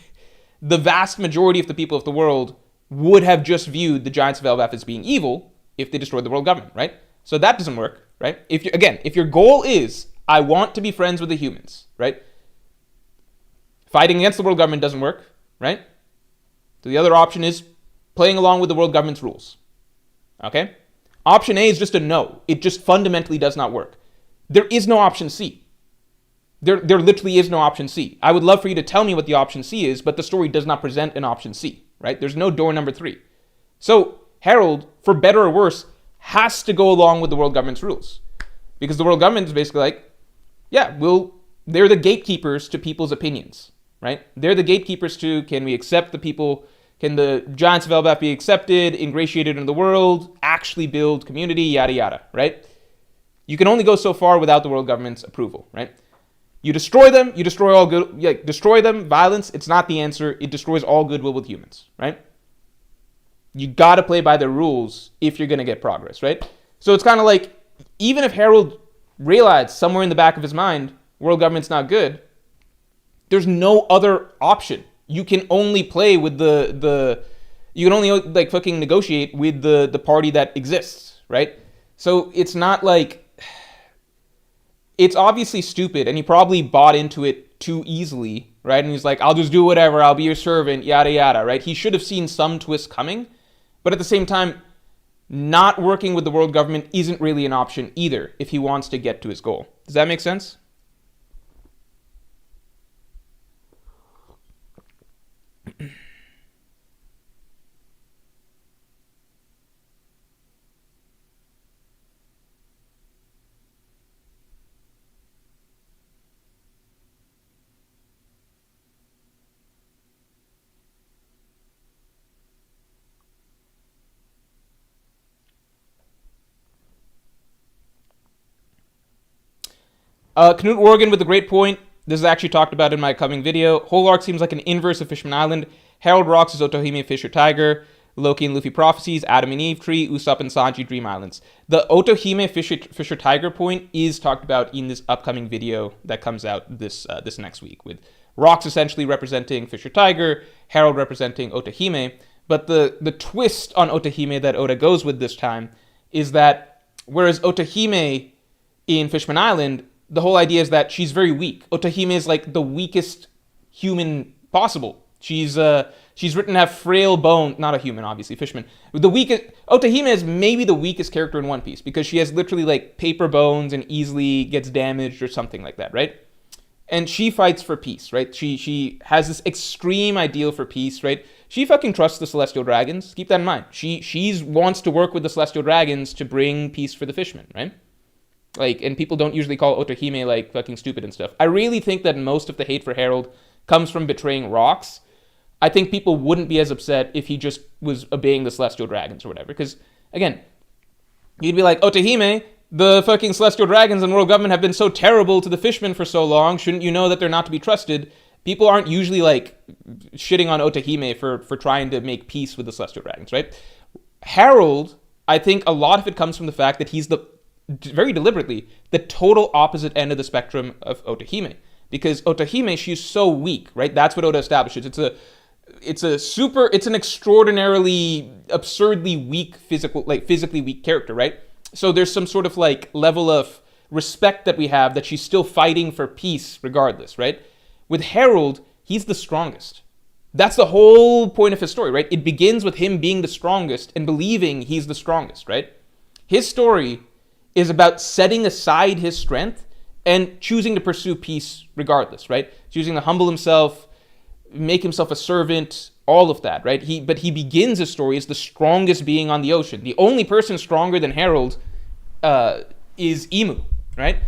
the vast majority of the people of the world would have just viewed the Giants of Elbaf as being evil if they destroyed the world government, right? So that doesn't work, right? If your goal is, I want to be friends with the humans, right? Fighting against the world government doesn't work, right? So the other option is playing along with the world government's rules, okay? Option A is just a no. It just fundamentally does not work. There is no option C. There literally is no option C. I would love for you to tell me what the option C is, but the story does not present an option C, right? There's no door number 3. So Harold, for better or worse, has to go along with the world government's rules. Because the world government is basically like, yeah, they're the gatekeepers to people's opinions, right? They're the gatekeepers to, can we accept the people, can the Giants of Elbaf be accepted, ingratiated into the world, actually build community, yada yada, right? You can only go so far without the world government's approval, right? You destroy them, you destroy all good, destroy them, violence, it's not the answer. It destroys all goodwill with humans, right? You gotta play by the rules if you're gonna get progress, right? So it's kind of like, even if Harold realized somewhere in the back of his mind, world government's not good, there's no other option. You can only play with you can only like fucking negotiate with the party that exists, right? So it's not like, it's obviously stupid, and he probably bought into it too easily, right? And he's like, I'll just do whatever, I'll be your servant, yada yada, right? He should have seen some twist coming, but at the same time, not working with the world government isn't really an option either if he wants to get to his goal. Does that make sense? Knut Worgen with a great point. This is actually talked about in my coming video. Whole arc seems like an inverse of Fishman Island. Harold Rocks is Otohime, Fisher Tiger. Loki and Luffy Prophecies, Adam and Eve Tree, Usopp and Sanji Dream Islands. The Otohime Fisher Tiger point is talked about in this upcoming video that comes out this next week, with Rocks essentially representing Fisher Tiger, Harold representing Otohime. But the twist on Otohime that Oda goes with this time is that whereas Otohime in Fishman Island, the whole idea is that she's very weak. Otohime is like the weakest human possible. She's written to have frail bone, not a human, obviously, Fishman. The weakest, Otohime is maybe the weakest character in One Piece because she has literally like paper bones and easily gets damaged or something like that, right? and she fights for peace, right? She has this extreme ideal for peace, right? She fucking trusts the Celestial Dragons. Keep that in mind. She wants to work with the Celestial Dragons to bring peace for the fishmen, right? Like, and people don't usually call Otohime, like, fucking stupid and stuff. I really think that most of the hate for Harold comes from betraying Rox. I think people wouldn't be as upset if he just was obeying the Celestial Dragons or whatever. Because, again, you'd be like, Otohime, the fucking Celestial Dragons and world government have been so terrible to the fishmen for so long. Shouldn't you know that they're not to be trusted? People aren't usually, like, shitting on Otohime for trying to make peace with the Celestial Dragons, right? Harold, I think a lot of it comes from the fact that he's very deliberately, the total opposite end of the spectrum of Otohime. Because Otohime, she's so weak, right? That's what Oda establishes. It's an extraordinarily, absurdly weak physically weak character, right? So there's some sort of, like, level of respect that we have that she's still fighting for peace regardless, right? With Harold, he's the strongest. That's the whole point of his story, right? It begins with him being the strongest and believing he's the strongest, right? His story is about setting aside his strength and choosing to pursue peace regardless, right? Choosing to humble himself, make himself a servant, all of that, right? But he begins his story as the strongest being on the ocean. The only person stronger than Harold is Imu, right?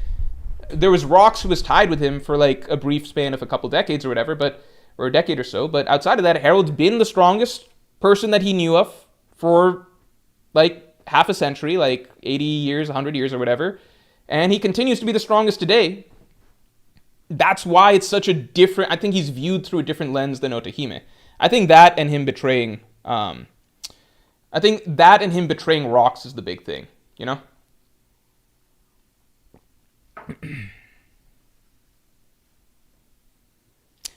There was Rox who was tied with him for, like, a brief span of a couple decades or whatever, or a decade or so. But outside of that, Harold's been the strongest person that he knew of for, like, half a century, like 80 years, 100 years or whatever. And he continues to be the strongest today. That's why it's such a different, I think he's viewed through a different lens than Otohime. I think that and him betraying Rox is the big thing, you know?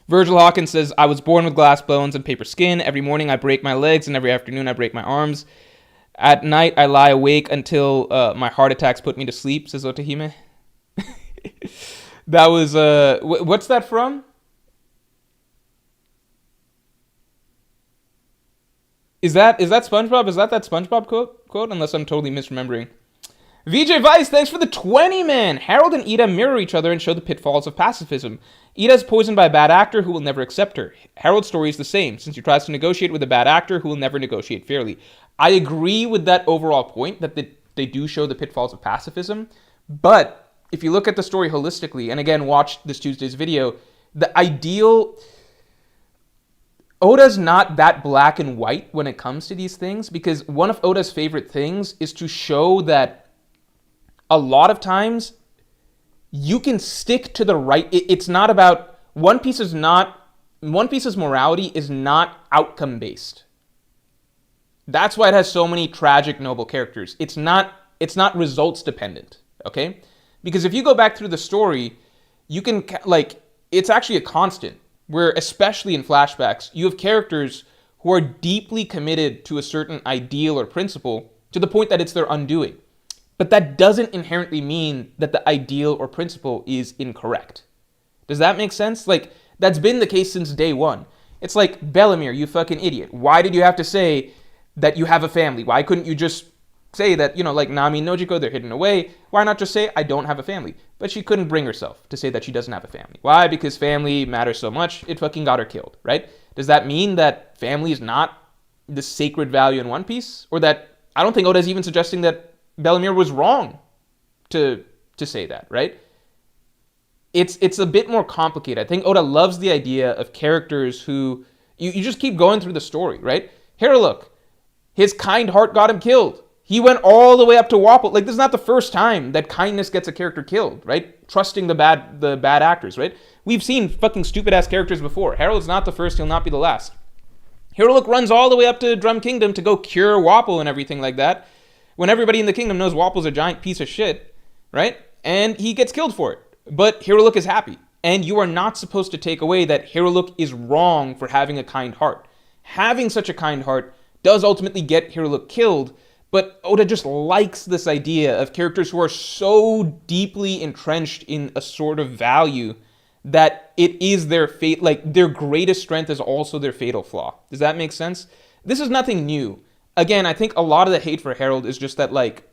Virgil Hawkins says, I was born with glass bones and paper skin. Every morning I break my legs and every afternoon I break my arms. At night I lie awake until my heart attacks put me to sleep, says Otohime. That was, what's that from? Is that SpongeBob? Is that SpongeBob quote? Unless I'm totally misremembering. VJ Vice, thanks for the 20, man. Harold and Ida mirror each other and show the pitfalls of pacifism. Ida is poisoned by a bad actor who will never accept her. Harold's story is the same, since he tries to negotiate with a bad actor who will never negotiate fairly. I agree with that overall point, that they do show the pitfalls of pacifism, but if you look at the story holistically, and again, watch this Tuesday's video, the ideal... Oda's not that black and white when it comes to these things, because one of Oda's favorite things is to show that a lot of times you can stick to the right. It's not about One Piece's morality is not outcome based. That's why it has so many tragic noble characters. It's not results dependent, okay? Because if you go back through the story, you can, like, it's actually a constant where, especially in flashbacks, you have characters who are deeply committed to a certain ideal or principle to the point that it's their undoing. But that doesn't inherently mean that the ideal or principle is incorrect. Does that make sense? Like, that's been the case since day one. It's like, Bellemere, you fucking idiot. Why did you have to say that you have a family? Why couldn't you just say that, like Nami and Nojiko, they're hidden away? Why not just say, I don't have a family? But she couldn't bring herself to say that she doesn't have a family. Why? Because family matters so much, it fucking got her killed, right? Does that mean that family is not the sacred value in One Piece? Or that, I don't think Oda's even suggesting that Bellemere was wrong to say that, right? It's a bit more complicated. I think Oda loves the idea of characters who, you just keep going through the story, right? Haralook, his kind heart got him killed. He went all the way up to Wapol. Like, this is not the first time that kindness gets a character killed, right? Trusting the bad actors, right? We've seen fucking stupid-ass characters before. Harold's not the first, he'll not be the last. Haralook runs all the way up to Drum Kingdom to go cure Wapol and everything like that, when everybody in the kingdom knows Wapol's a giant piece of shit, right? And he gets killed for it. But Haralook is happy. And you are not supposed to take away that Haralook is wrong for having a kind heart. Having such a kind heart does ultimately get Haralook killed, but Oda just likes this idea of characters who are so deeply entrenched in a sort of value that it is their fate, like their greatest strength is also their fatal flaw. Does that make sense? This is nothing new. Again, I think a lot of the hate for Harold is just that, like,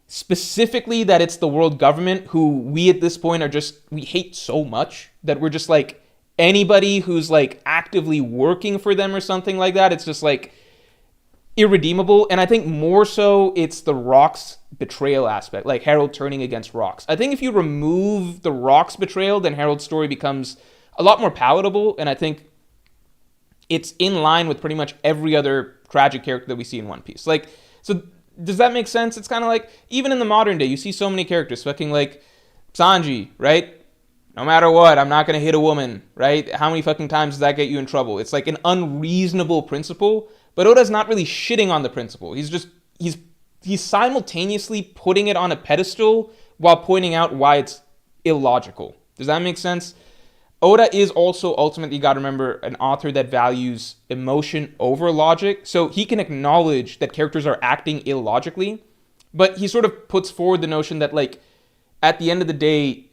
specifically that it's the world government who we at this point we hate so much that we're just like, anybody who's like actively working for them or something like that, it's just like irredeemable. And I think more so it's the Rock's betrayal aspect, like Harold turning against Rox. I think if you remove the Rock's betrayal, then Harold's story becomes a lot more palatable, and I think it's in line with pretty much every other tragic character that we see in One Piece. Like, so does that make sense? It's kind of like, even in the modern day, you see so many characters, fucking like Sanji, right? No matter what, I'm not going to hit a woman, right? How many fucking times does that get you in trouble? It's like an unreasonable principle, but Oda's not really shitting on the principle. He's simultaneously putting it on a pedestal while pointing out why it's illogical. Does that make sense? Oda is also ultimately, you got to remember, an author that values emotion over logic. So he can acknowledge that characters are acting illogically, but he sort of puts forward the notion that, like, at the end of the day,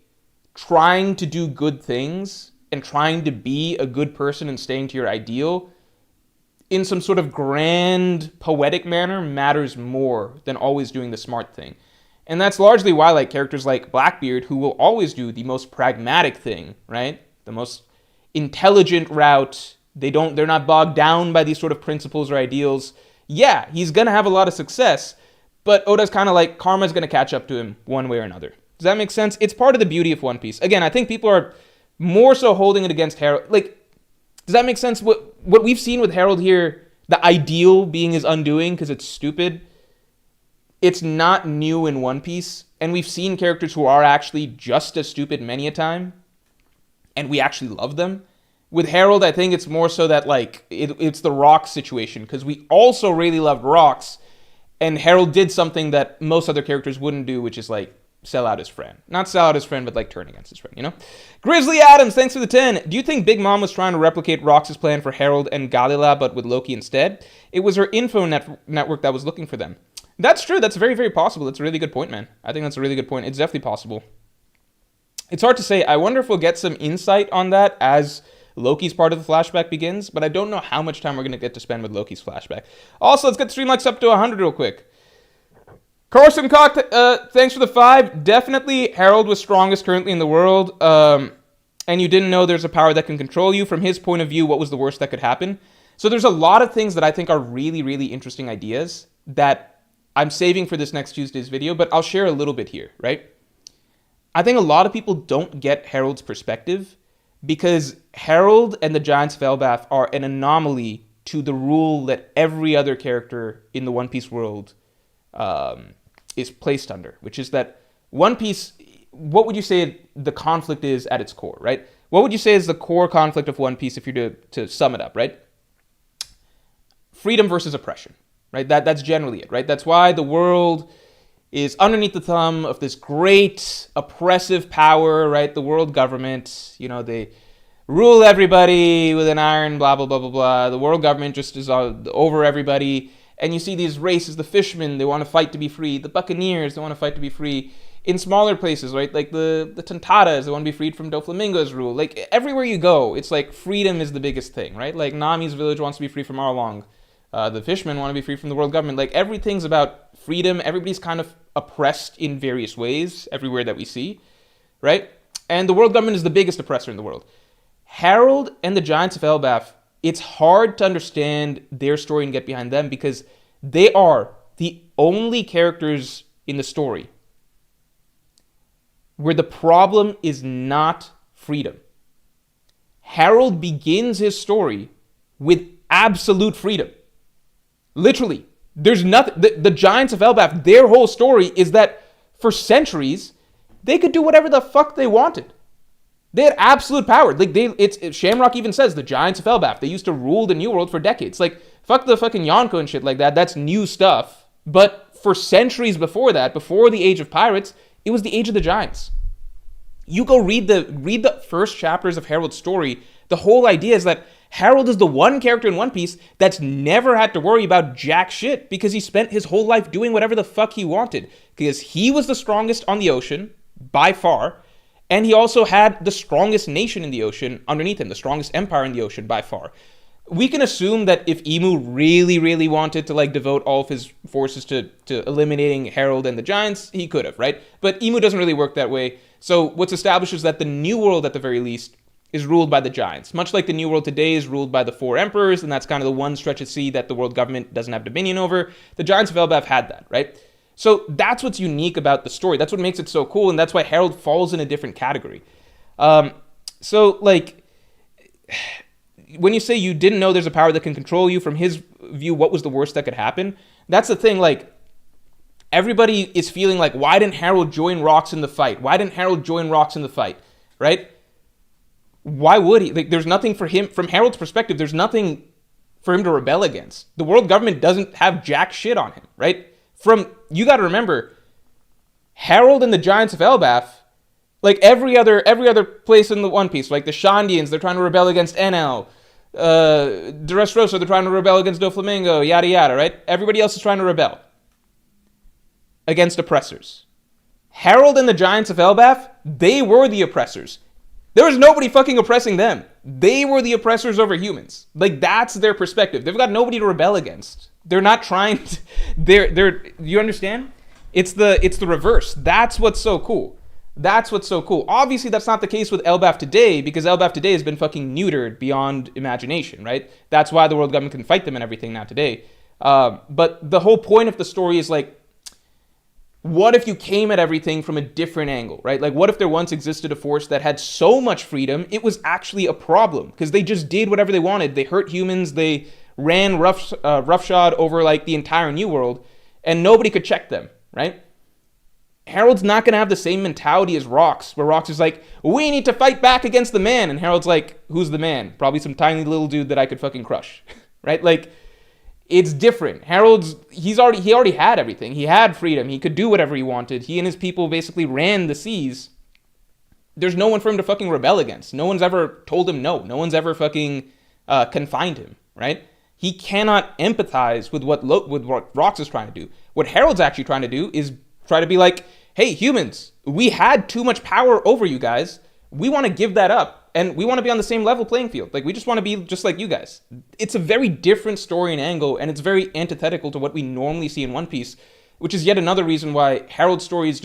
trying to do good things and trying to be a good person and staying to your ideal in some sort of grand, poetic manner matters more than always doing the smart thing. And that's largely why, like, characters like Blackbeard, who will always do the most pragmatic thing, right? The most intelligent route. They're not bogged down by these sort of principles or ideals. Yeah, he's going to have a lot of success, but Oda's kind of like, karma's going to catch up to him one way or another. Does that make sense? It's part of the beauty of One Piece. Again, I think people are more so holding it against Harold. Like, does that make sense? What we've seen with Harold here, the ideal being his undoing because it's stupid, it's not new in One Piece. And we've seen characters who are actually just as stupid many a time, and we actually love them. With Harold, I think it's more so that, like, it's the Rox situation, because we also really loved Rox, and Harold did something that most other characters wouldn't do, which is, like, sell out his friend. Not sell out his friend, but, like, turn against his friend, you know? Grizzly Adams, thanks for the 10. Do you think Big Mom was trying to replicate Rox's plan for Harold and Galila, but with Loki instead? It was her info network that was looking for them. That's true. That's very, very possible. That's a really good point, man. I think that's a really good point. It's definitely possible. It's hard to say. I wonder if we'll get some insight on that as Loki's part of the flashback begins, but I don't know how much time we're going to get to spend with Loki's flashback. Also, let's get the stream likes up to 100 real quick. Carson Cock, thanks for the 5. Definitely Harold was strongest currently in the world, and you didn't know there's a power that can control you. From his point of view, what was the worst that could happen? So there's a lot of things that I think are really, really interesting ideas that I'm saving for this next Tuesday's video, but I'll share a little bit here, right? I think a lot of people don't get Harold's perspective because Harold and the Giants of Elbaf are an anomaly to the rule that every other character in the One Piece world is placed under, which is that One Piece, what would you say the conflict is at its core, right? What would you say is the core conflict of One Piece if you're to sum it up, right? Freedom versus oppression, right? That's generally it, right? That's why the world is underneath the thumb of this great oppressive power, right? The world government, you know, they rule everybody with an iron, blah, blah, blah, blah, blah. The world government just is over everybody. And you see these races, the fishermen, they want to fight to be free. The buccaneers, they want to fight to be free. In smaller places, right? Like the Tontatas, they want to be freed from Doflamingo's rule. Like everywhere you go, it's like freedom is the biggest thing, right? Like Nami's village wants to be free from Arlong. The fishermen want to be free from the world government. Like everything's about freedom. Everybody's kind of oppressed in various ways everywhere that we see, right? And the world government is the biggest oppressor in the world. Harold and the Giants of Elbaf, it's hard to understand their story and get behind them because they are the only characters in the story where the problem is not freedom. Harold begins his story with absolute freedom. Literally. There's nothing. The Giants of Elbaf, their whole story is that for centuries, they could do whatever the fuck they wanted. They had absolute power. Like Shamrock even says the Giants of Elbaf, they used to rule the New World for decades. Like, fuck the fucking Yonko and shit like that. That's new stuff. But for centuries before that, before the Age of Pirates, it was the Age of the Giants. You go read the first chapters of Harold's story. The whole idea is that Harold is the one character in One Piece that's never had to worry about jack shit because he spent his whole life doing whatever the fuck he wanted. Because he was the strongest on the ocean, by far, and he also had the strongest nation in the ocean underneath him, the strongest empire in the ocean, by far. we can assume that if Emu really, really wanted to like devote all of his forces to eliminating Harold and the Giants, he could have, right? But Emu doesn't really work that way. So what's established is that the New World, at the very least, is ruled by the Giants, much like the New World today is ruled by the four emperors, and that's kind of the one stretch of sea that the world government doesn't have dominion over. The Giants of Elbaf had that, right? So that's what's unique about the story. That's what makes it so cool, and that's why Harold falls in a different category. So, like, when you say you didn't know there's a power that can control you, from his view, what was the worst that could happen? That's the thing, like, everybody is feeling like, why didn't Harold join Rox in the fight? Why didn't Harold join Rox in the fight, right? Why would he? Like, there's nothing for him, from Harold's perspective, there's nothing for him to rebel against. The world government doesn't have jack shit on him, right? You got to remember, Harold and the Giants of Elbaf, like every other place in the One Piece, like the Shandians, they're trying to rebel against Enel. Dressrosa, they're trying to rebel against Doflamingo, yada yada, right? Everybody else is trying to rebel against oppressors. Harold and the Giants of Elbaf, they were the oppressors. There was nobody fucking oppressing them. They were the oppressors over humans. Like, that's their perspective. They've got nobody to rebel against. They're not trying to, you understand? It's the reverse. That's what's so cool. That's what's so cool. Obviously, that's not the case with Elbaf today, because Elbaf today has been fucking neutered beyond imagination, right? That's why the world government can fight them and everything now today. But the whole point of the story is, like, what if you came at everything from a different angle, right? Like, what if there once existed a force that had so much freedom, it was actually a problem, because they just did whatever they wanted. They hurt humans, they ran roughshod over, like, the entire New World, and nobody could check them, right? Harold's not going to have the same mentality as Rox, where Rox is like, we need to fight back against the man, and Harold's like, who's the man? Probably some tiny little dude that I could fucking crush, right? Like, it's different. He already had everything. He had freedom. He could do whatever he wanted. He and his people basically ran the seas. There's no one for him to fucking rebel against. No one's ever told him no. No one's ever fucking confined him, right? He cannot empathize with what Rox is trying to do. What Harold's actually trying to do is try to be like, hey, humans, we had too much power over you guys. We want to give that up, and we want to be on the same level playing field. Like, we just want to be just like you guys. It's a very different story and angle, and it's very antithetical to what we normally see in One Piece, which is yet another reason why Harold's story is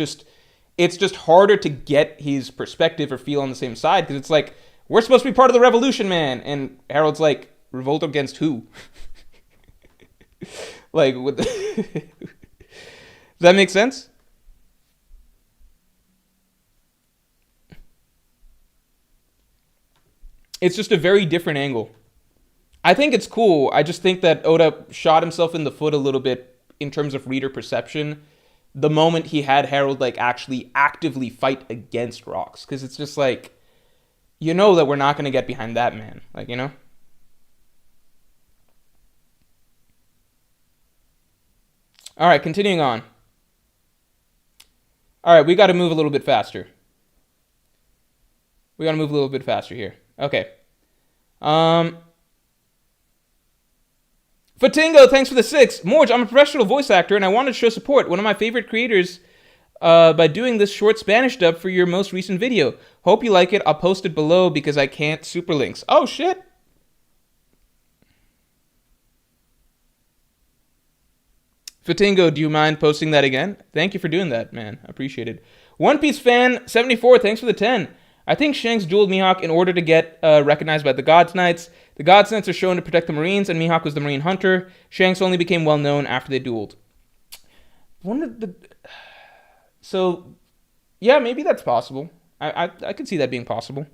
it's just harder to get his perspective or feel on the same side, because it's like, we're supposed to be part of the revolution, man. And Harold's like, revolt against who? Like, does that make sense? It's just a very different angle. I think it's cool. I just think that Oda shot himself in the foot a little bit in terms of reader perception the moment he had Harold, like, actually actively fight against Rox. Because it's just like, you know that we're not going to get behind that man. Like, you know? All right, continuing on. All right, we got to move a little bit faster. Here. Okay. Fatingo, thanks for the 6. Morge, I'm a professional voice actor, and I wanted to show support. One of my favorite creators by doing this short Spanish dub for your most recent video. Hope you like it. I'll post it below because I can't super links. Oh, shit. Fatingo, do you mind posting that again? Thank you for doing that, man. I appreciate it. One Piece fan 74, thanks for the 10. I think Shanks dueled Mihawk in order to get recognized by the Gods Knights. The Gods Knights are shown to protect the Marines, and Mihawk was the Marine hunter. Shanks only became well known after they dueled. So, yeah, maybe that's possible. I could see that being possible.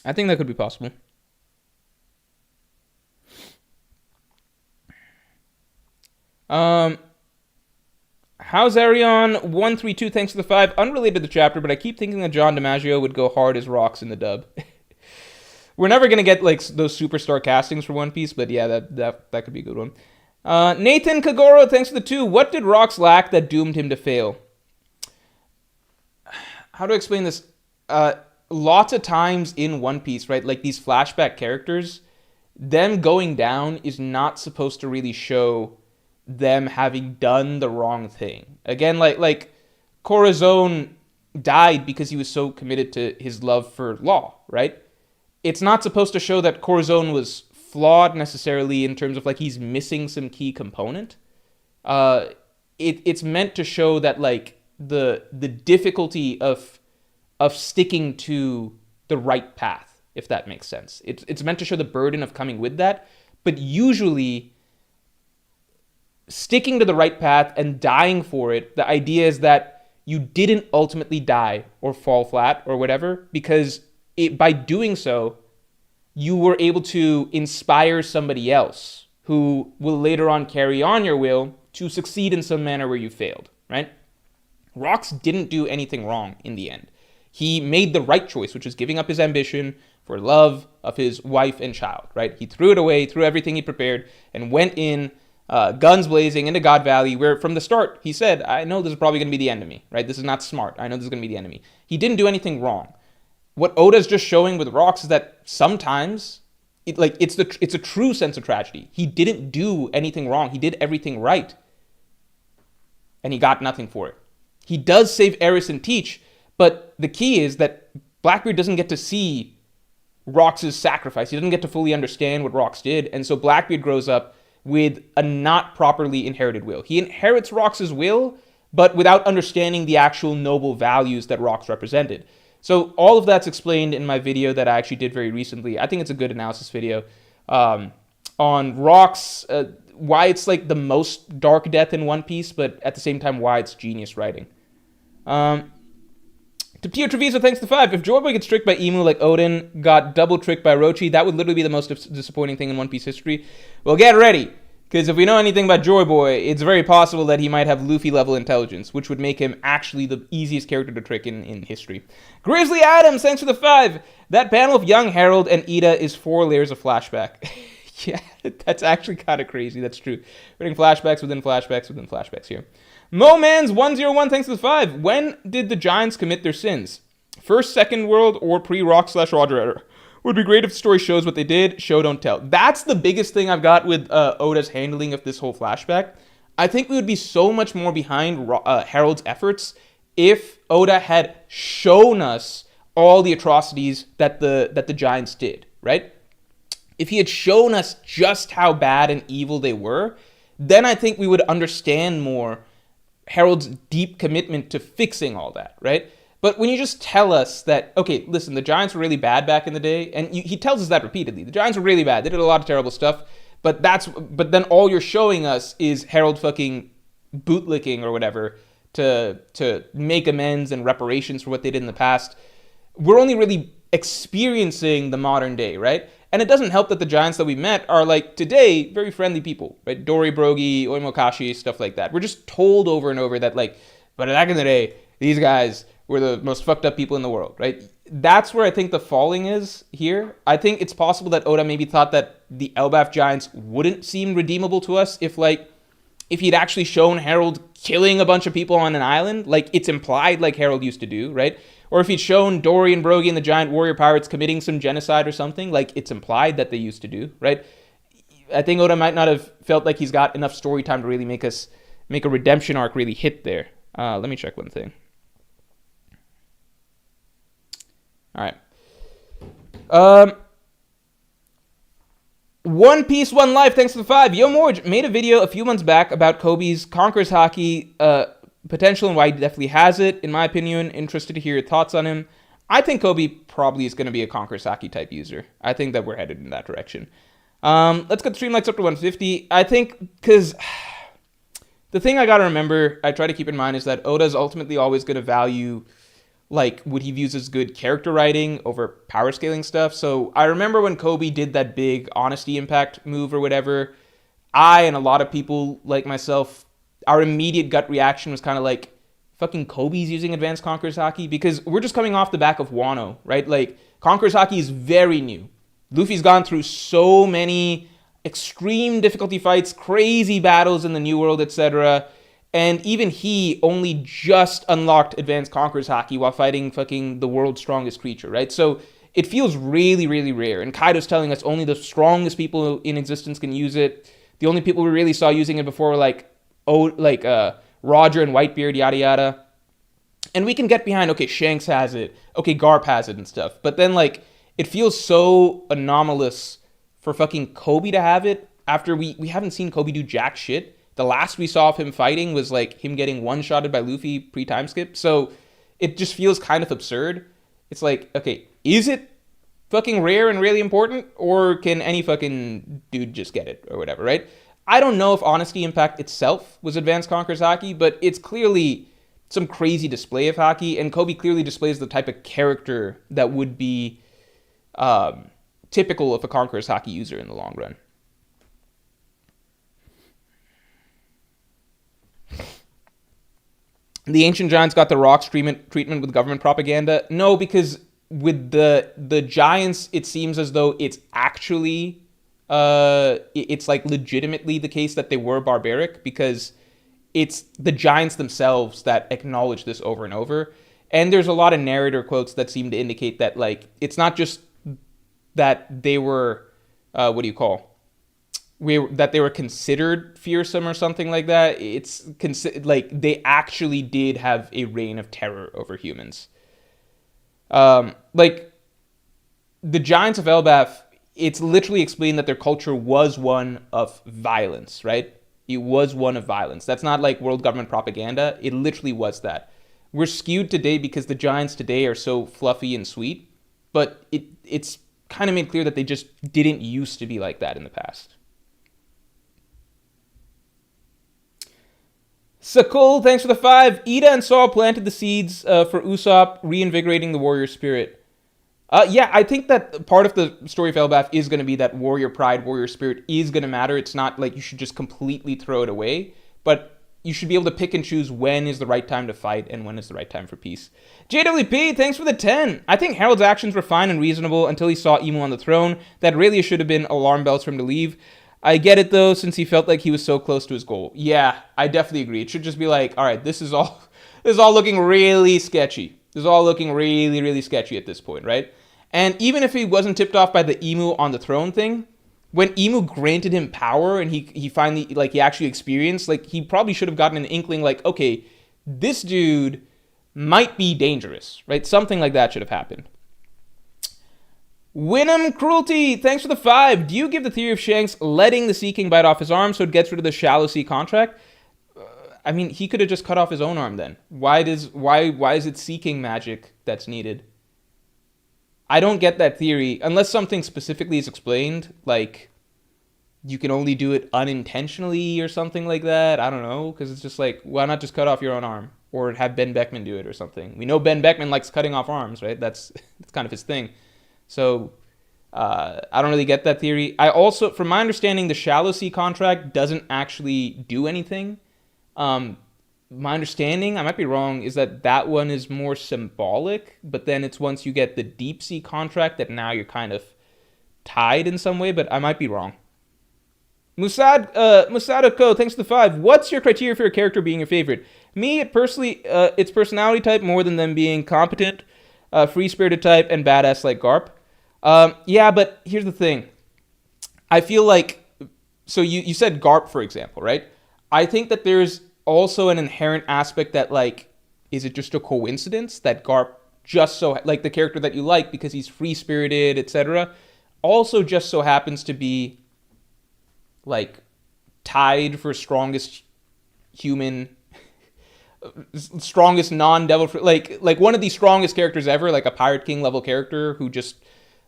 I think that could be possible. How's Arion 132? Thanks for the 5. Unrelated to the chapter, but I keep thinking that John DiMaggio would go hard as Rox in the dub. We're never gonna get like those superstar castings for One Piece, but yeah, that could be a good one. Nathan Kagoro, thanks for the 2. What did Rox lack that doomed him to fail? How do I explain this? Lots of times in One Piece, right, like these flashback characters, them going down is not supposed to really show them having done the wrong thing. Again, like Corazon died because he was so committed to his love for Law, right? It's not supposed to show that Corazon was flawed necessarily in terms of like he's missing some key component. It's meant to show that like the difficulty of sticking to the right path, if that makes sense. It's meant to show the burden of coming with that, but usually sticking to the right path and dying for it, the idea is that you didn't ultimately die or fall flat or whatever, because by doing so, you were able to inspire somebody else who will later on carry on your will to succeed in some manner where you failed, right? Rox didn't do anything wrong in the end. He made the right choice, which is giving up his ambition for love of his wife and child, right? He threw it away, threw everything he prepared, and went in guns blazing into God Valley, where from the start he said, I know this is probably going to be the end of me, right? This is not smart. I know this is going to be the enemy. He didn't do anything wrong. What Oda's just showing with Rox is that sometimes it's a true sense of tragedy. He didn't do anything wrong. He did everything right. And he got nothing for it. He does save Eris and Teach, but the key is that Blackbeard doesn't get to see Rox's sacrifice. He doesn't get to fully understand what Rox did. And so Blackbeard grows up with a not properly inherited will. He inherits Rox's will, but without understanding the actual noble values that Rox represented. So all of that's explained in my video that I actually did very recently. I think it's a good analysis video on Rox, why it's like the most dark death in One Piece, but at the same time why it's genius writing. To Pio Treviso, thanks to 5. If Joy Boy gets tricked by Emu like Odin got double tricked by Orochi, that would literally be the most disappointing thing in One Piece history. Well, get ready, because if we know anything about Joy Boy, it's very possible that he might have Luffy-level intelligence, which would make him actually the easiest character to trick in history. Grizzly Adams, thanks for the 5. That panel of young Harold and Ida is 4 layers of flashback. Yeah, that's actually kind of crazy. That's true. We're getting flashbacks within flashbacks within flashbacks here. Momans101, thanks for the 5. When did the Giants commit their sins? First, second world, or pre-Rock/Roger era? Would be great if the story shows what they did. Show, don't tell. That's the biggest thing I've got with Oda's handling of this whole flashback. I think we would be so much more behind Harold's efforts if Oda had shown us all the atrocities that the Giants did, right? If he had shown us just how bad and evil they were, then I think we would understand more Harold's deep commitment to fixing all that, right? But when you just tell us that, okay, listen, the Giants were really bad back in the day, and he tells us that repeatedly. The Giants were really bad. They did a lot of terrible stuff, but then all you're showing us is Harold fucking bootlicking or whatever to make amends and reparations for what they did in the past. We're only really experiencing the modern day, right? And it doesn't help that the Giants that we met are, like, today, very friendly people, right? Dory, Brogy, Oimokashi, stuff like that. We're just told over and over that, like, but back in the day, these guys were the most fucked up people in the world, right? That's where I think the falling is here. I think it's possible that Oda maybe thought that the Elbaf Giants wouldn't seem redeemable to us if he'd actually shown Harold killing a bunch of people on an island, like it's implied like Harold used to do, right? Or if he'd shown Dory and Brogy and the giant warrior pirates committing some genocide or something, like it's implied that they used to do, right? I think Oda might not have felt like he's got enough story time to really make a redemption arc really hit there. Let me check one thing. All right. One Piece, One Life, thanks for the 5. Yo Morge made a video a few months back about Kobe's Conquerors Haki potential and why he definitely has it. In my opinion, interested to hear your thoughts on him. I think Kobe probably is going to be a Conquerors Haki type user. I think that we're headed in that direction. Let's get the stream likes up to 150. I think, because the thing I got to remember, I try to keep in mind, is that Oda's ultimately always going to value like what he views as good character writing over power scaling stuff. So I remember when Kobe did that big honesty impact move or whatever, I and a lot of people like myself, our immediate gut reaction was kind of like, fucking Kobe's using Advanced Conquerors Haki? Because we're just coming off the back of Wano, right? Like, Conquerors Haki is very new. Luffy's gone through so many extreme difficulty fights, crazy battles in the New World, etc., and even he only just unlocked Advanced Conquerors Haki while fighting fucking the world's strongest creature, right? So it feels really, really rare. And Kaido's telling us only the strongest people in existence can use it. The only people we really saw using it before were Roger and Whitebeard, yada yada. And we can get behind, okay, Shanks has it, okay, Garp has it and stuff. But then, like, it feels so anomalous for fucking Kobe to have it after we haven't seen Kobe do jack shit. The last we saw of him fighting was, like, him getting one-shotted by Luffy pre-time skip. So it just feels kind of absurd. It's like, okay, is it fucking rare and really important? Or can any fucking dude just get it or whatever, right? I don't know if Honesty Impact itself was Advanced Conquerors Haki, but it's clearly some crazy display of Haki, and Kobe clearly displays the type of character that would be typical of a Conquerors Haki user in the long run. The Ancient Giants got the Rocks treatment with government propaganda. No, because with the Giants, it seems as though it's actually it's like legitimately the case that they were barbaric, because it's the Giants themselves that acknowledge this over and over. And there's a lot of narrator quotes that seem to indicate that, like, it's not just that they were that they were considered fearsome or something like that. It's like they actually did have a reign of terror over humans. Like the Giants of Elbaf, it's literally explained that their culture was one of violence, right? It was one of violence. That's not like world government propaganda. It literally was that. We're skewed today because the Giants today are so fluffy and sweet, but it's kind of made clear that they just didn't used to be like that in the past. Sakul, thanks for the 5. Ida and Saul planted the seeds for Usopp reinvigorating the warrior spirit. Yeah, I think that part of the story of Elbaf is going to be that warrior pride, warrior spirit is going to matter. It's not like you should just completely throw it away, but you should be able to pick and choose when is the right time to fight and when is the right time for peace. JWP, thanks for the 10. I think Harold's actions were fine and reasonable until he saw Imu on the throne. That really should have been alarm bells for him to leave. I get it, though, since he felt like he was so close to his goal. Yeah, I definitely agree. It should just be like, all right, this is all looking really sketchy. This is all looking really, really sketchy at this point, right? And even if he wasn't tipped off by the Imu on the throne thing, when Imu granted him power and he finally, like, he actually experienced, like, he probably should have gotten an inkling, like, okay, this dude might be dangerous, right? Something like that should have happened. Winham Cruelty, thanks for the 5. Do you give the theory of Shanks letting the Sea King bite off his arm so it gets rid of the Shallow Sea contract? I mean, he could have just cut off his own arm then. Why is it Sea King magic that's needed? I don't get that theory, unless something specifically is explained, like you can only do it unintentionally or something like that. I don't know, because it's just like, why not just cut off your own arm? Or have Ben Beckman do it or something. We know Ben Beckman likes cutting off arms, right? That's kind of his thing. So I don't really get that theory. I also, from my understanding, the Shallow Sea contract doesn't actually do anything. My understanding, I might be wrong, is that one is more symbolic, but then it's once you get the Deep Sea contract that now you're kind of tied in some way, but I might be wrong. Musadako, thanks for the 5. What's your criteria for a character being your favorite? Me, it's personality type more than them being competent, free-spirited type, and badass like Garp. Yeah, but here's the thing. I feel like, so you said Garp, for example, right? I think that there's also an inherent aspect that, like, is it just a coincidence that Garp just so, like, the character that you like because he's free-spirited, etc., also just so happens to be, like, tied for strongest human, strongest non-devil, like one of the strongest characters ever, like a Pirate King level character who just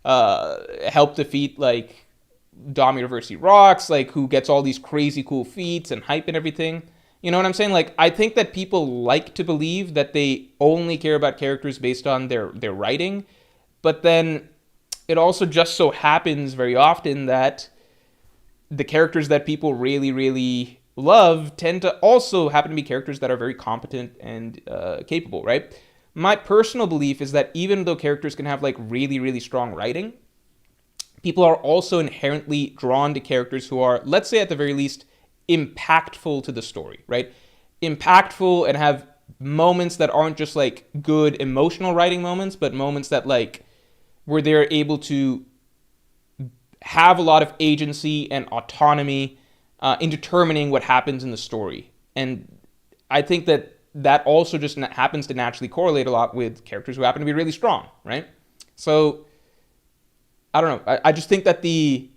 helped defeat, like, Dom University Rocks, like, who gets all these crazy cool feats and hype and everything. You know what I'm saying? Like, I think that people like to believe that they only care about characters based on their writing, but then it also just so happens very often that the characters that people really, really love tend to also happen to be characters that are very competent and capable, right? My personal belief is that even though characters can have, like, really, really strong writing, people are also inherently drawn to characters who are, let's say at the very least, impactful to the story, right? Impactful and have moments that aren't just, like, good emotional writing moments, but moments that, like, where they're able to have a lot of agency and autonomy in determining what happens in the story. And I think that also just happens to naturally correlate a lot with characters who happen to be really strong, right? So I don't know. I just think that the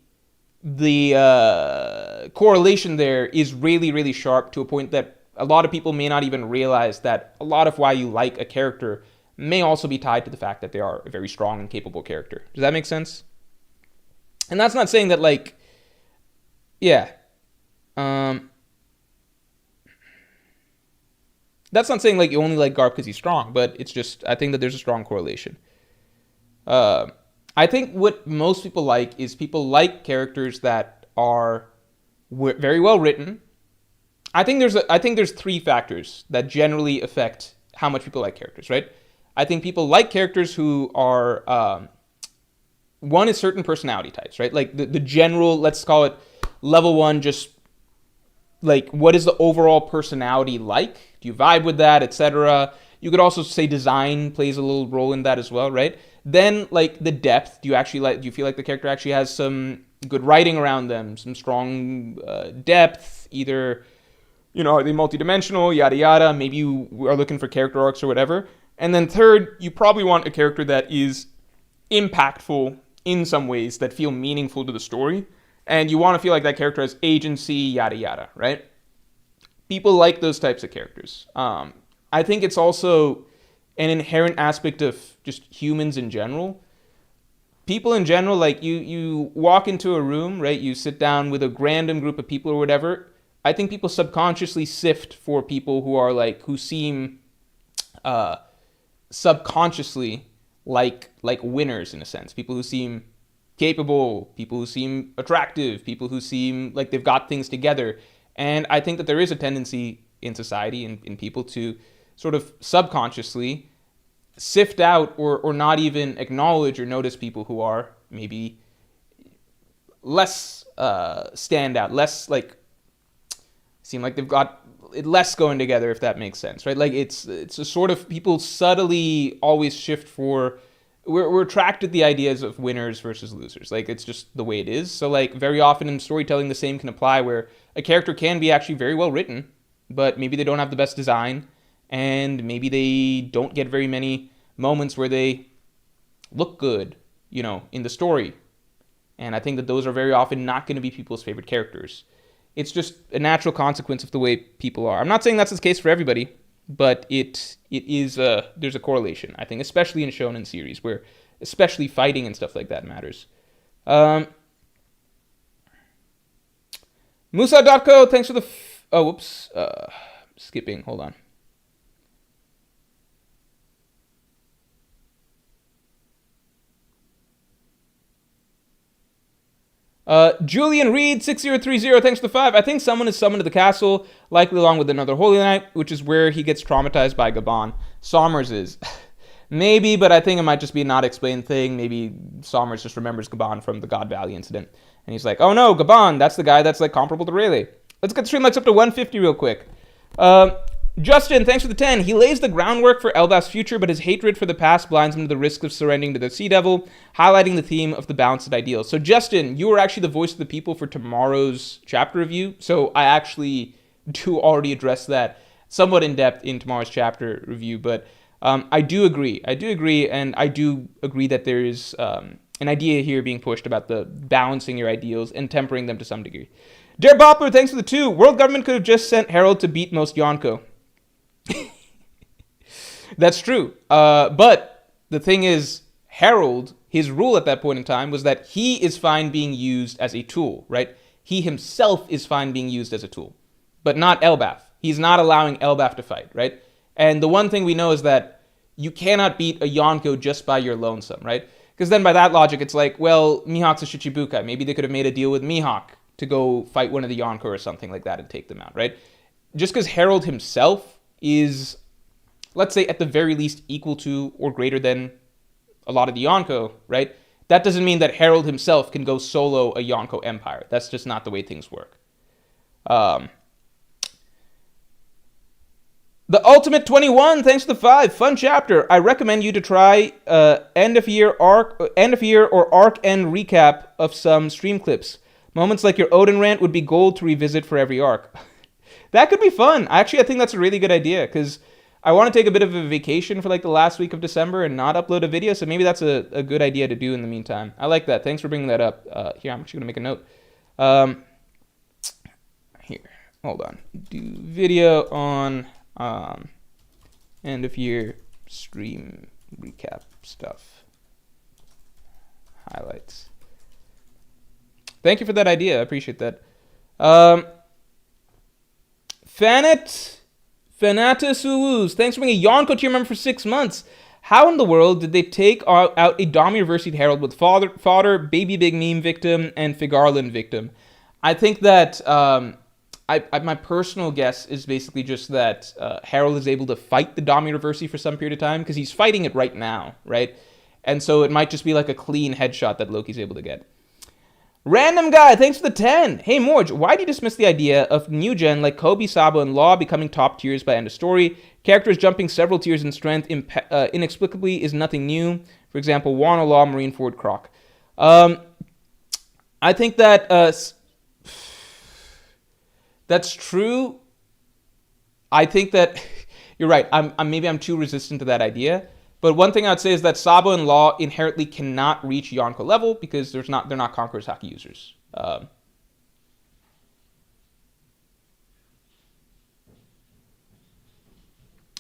correlation there is really, really sharp to a point that a lot of people may not even realize that a lot of why you like a character may also be tied to the fact that they are a very strong and capable character. Does that make sense? And that's not saying that, like, yeah. That's not saying, like, you only like Garp because he's strong, but it's just, I think that there's a strong correlation. I think what most people like is people like characters that are very well written. I think there's three factors that generally affect how much people like characters, right? I think people like characters who are one is certain personality types, right? Like the general, let's call it level one, just like what is the overall personality like? Do you vibe with that, etc.? You could also say design plays a little role in that as well, right? Then, like, the depth. Do you feel like the character actually has some good writing around them, some strong depth? Either, are they multidimensional, yada yada. Maybe you are looking for character arcs or whatever. And then third, you probably want a character that is impactful in some ways that feel meaningful to the story, and you want to feel like that character has agency, yada yada, right? People like those types of characters. I think it's also an inherent aspect of just humans in general. People in general, like you walk into a room, right? You sit down with a random group of people or whatever. I think people subconsciously sift for people who seem subconsciously like winners in a sense. People who seem capable, people who seem attractive, people who seem like they've got things together. And I think that there is a tendency in society and in people to sort of subconsciously sift out or not even acknowledge or notice people who are maybe less standout, less like seem like they've got it less going together, if that makes sense, right? Like it's a sort of people subtly always shift for we're attracted to the ideas of winners versus losers. Like it's just the way it is. So like very often in storytelling the same can apply where a character can be actually very well written, but maybe they don't have the best design. And maybe they don't get very many moments where they look good, in the story. And I think that those are very often not going to be people's favorite characters. It's just a natural consequence of the way people are. I'm not saying that's the case for everybody, but it is there's a correlation, I think, especially in shonen series where especially fighting and stuff like that matters. Musa.co, thanks for the... skipping, hold on. Julian Reed 6030, thanks for the 5. I think someone is summoned to the castle, likely along with another Holy Knight, which is where he gets traumatized by Gaban. Sommers is. Maybe, but I think it might just be a not explained thing. Maybe Sommers just remembers Gaban from the God Valley incident. And he's like, oh no, Gaban, that's the guy that's like comparable to Rayleigh. Let's get the stream likes up to 150 real quick. Justin, thanks for the 10. He lays the groundwork for Elbaf's future, but his hatred for the past blinds him to the risk of surrendering to the Sea Devil, highlighting the theme of the balanced ideals. So, Justin, you were actually the voice of the people for tomorrow's chapter review, so I actually do already address that somewhat in depth in tomorrow's chapter review, but I do agree, and I do agree that there is an idea here being pushed about the balancing your ideals and tempering them to some degree. Dare Boppler, thanks for the 2. World government could have just sent Harold to beat most Yonko. That's true. But the thing is, Harold, his rule at that point in time was that he is fine being used as a tool, right? He himself is fine being used as a tool, but not Elbaf. He's not allowing Elbaf to fight, right? And the one thing we know is that you cannot beat a Yonko just by your lonesome, right? Because then by that logic, it's like, well, Mihawk's a Shichibukai. Maybe they could have made a deal with Mihawk to go fight one of the Yonko or something like that and take them out, right? Just because Harold himself is, let's say, at the very least equal to or greater than a lot of the Yonko, right? That doesn't mean that Harold himself can go solo a Yonko empire. That's just not the way things work. The Ultimate 21, thanks for the 5. Fun chapter. I recommend you to try end of year or arc end recap of some stream clips. Moments like your Odin rant would be gold to revisit for every arc. That could be fun. Actually, I think that's a really good idea because I want to take a bit of a vacation for like the last week of December and not upload a video. So maybe that's a good idea to do in the meantime. I like that. Thanks for bringing that up. Here, I'm actually going to make a note. Here, hold on. Do video on end of year stream recap stuff. Highlights. Thank you for that idea. I appreciate that. Fanatus Uwus, thanks for being a Yonko tier member for 6 months. How in the world did they take out a Domireversity Herald with Fodder, Baby Big Meme victim, and Figarland victim? I think that my personal guess is basically just that Herald is able to fight the Domireversity for some period of time because he's fighting it right now, right? And so it might just be like a clean headshot that Loki's able to get. Random guy, thanks for the 10. Hey, Morge, why do you dismiss the idea of new gen like Kobe, Sabo, and Law becoming top tiers by end of story? Characters jumping several tiers in strength inexplicably is nothing new. For example, Wano, Law, Marineford, Croc. I think that that's true. I think that you're right. Maybe I'm too resistant to that idea. But one thing I'd say is that Sabo and Law inherently cannot reach Yonko level because they're not Conqueror's Haki users.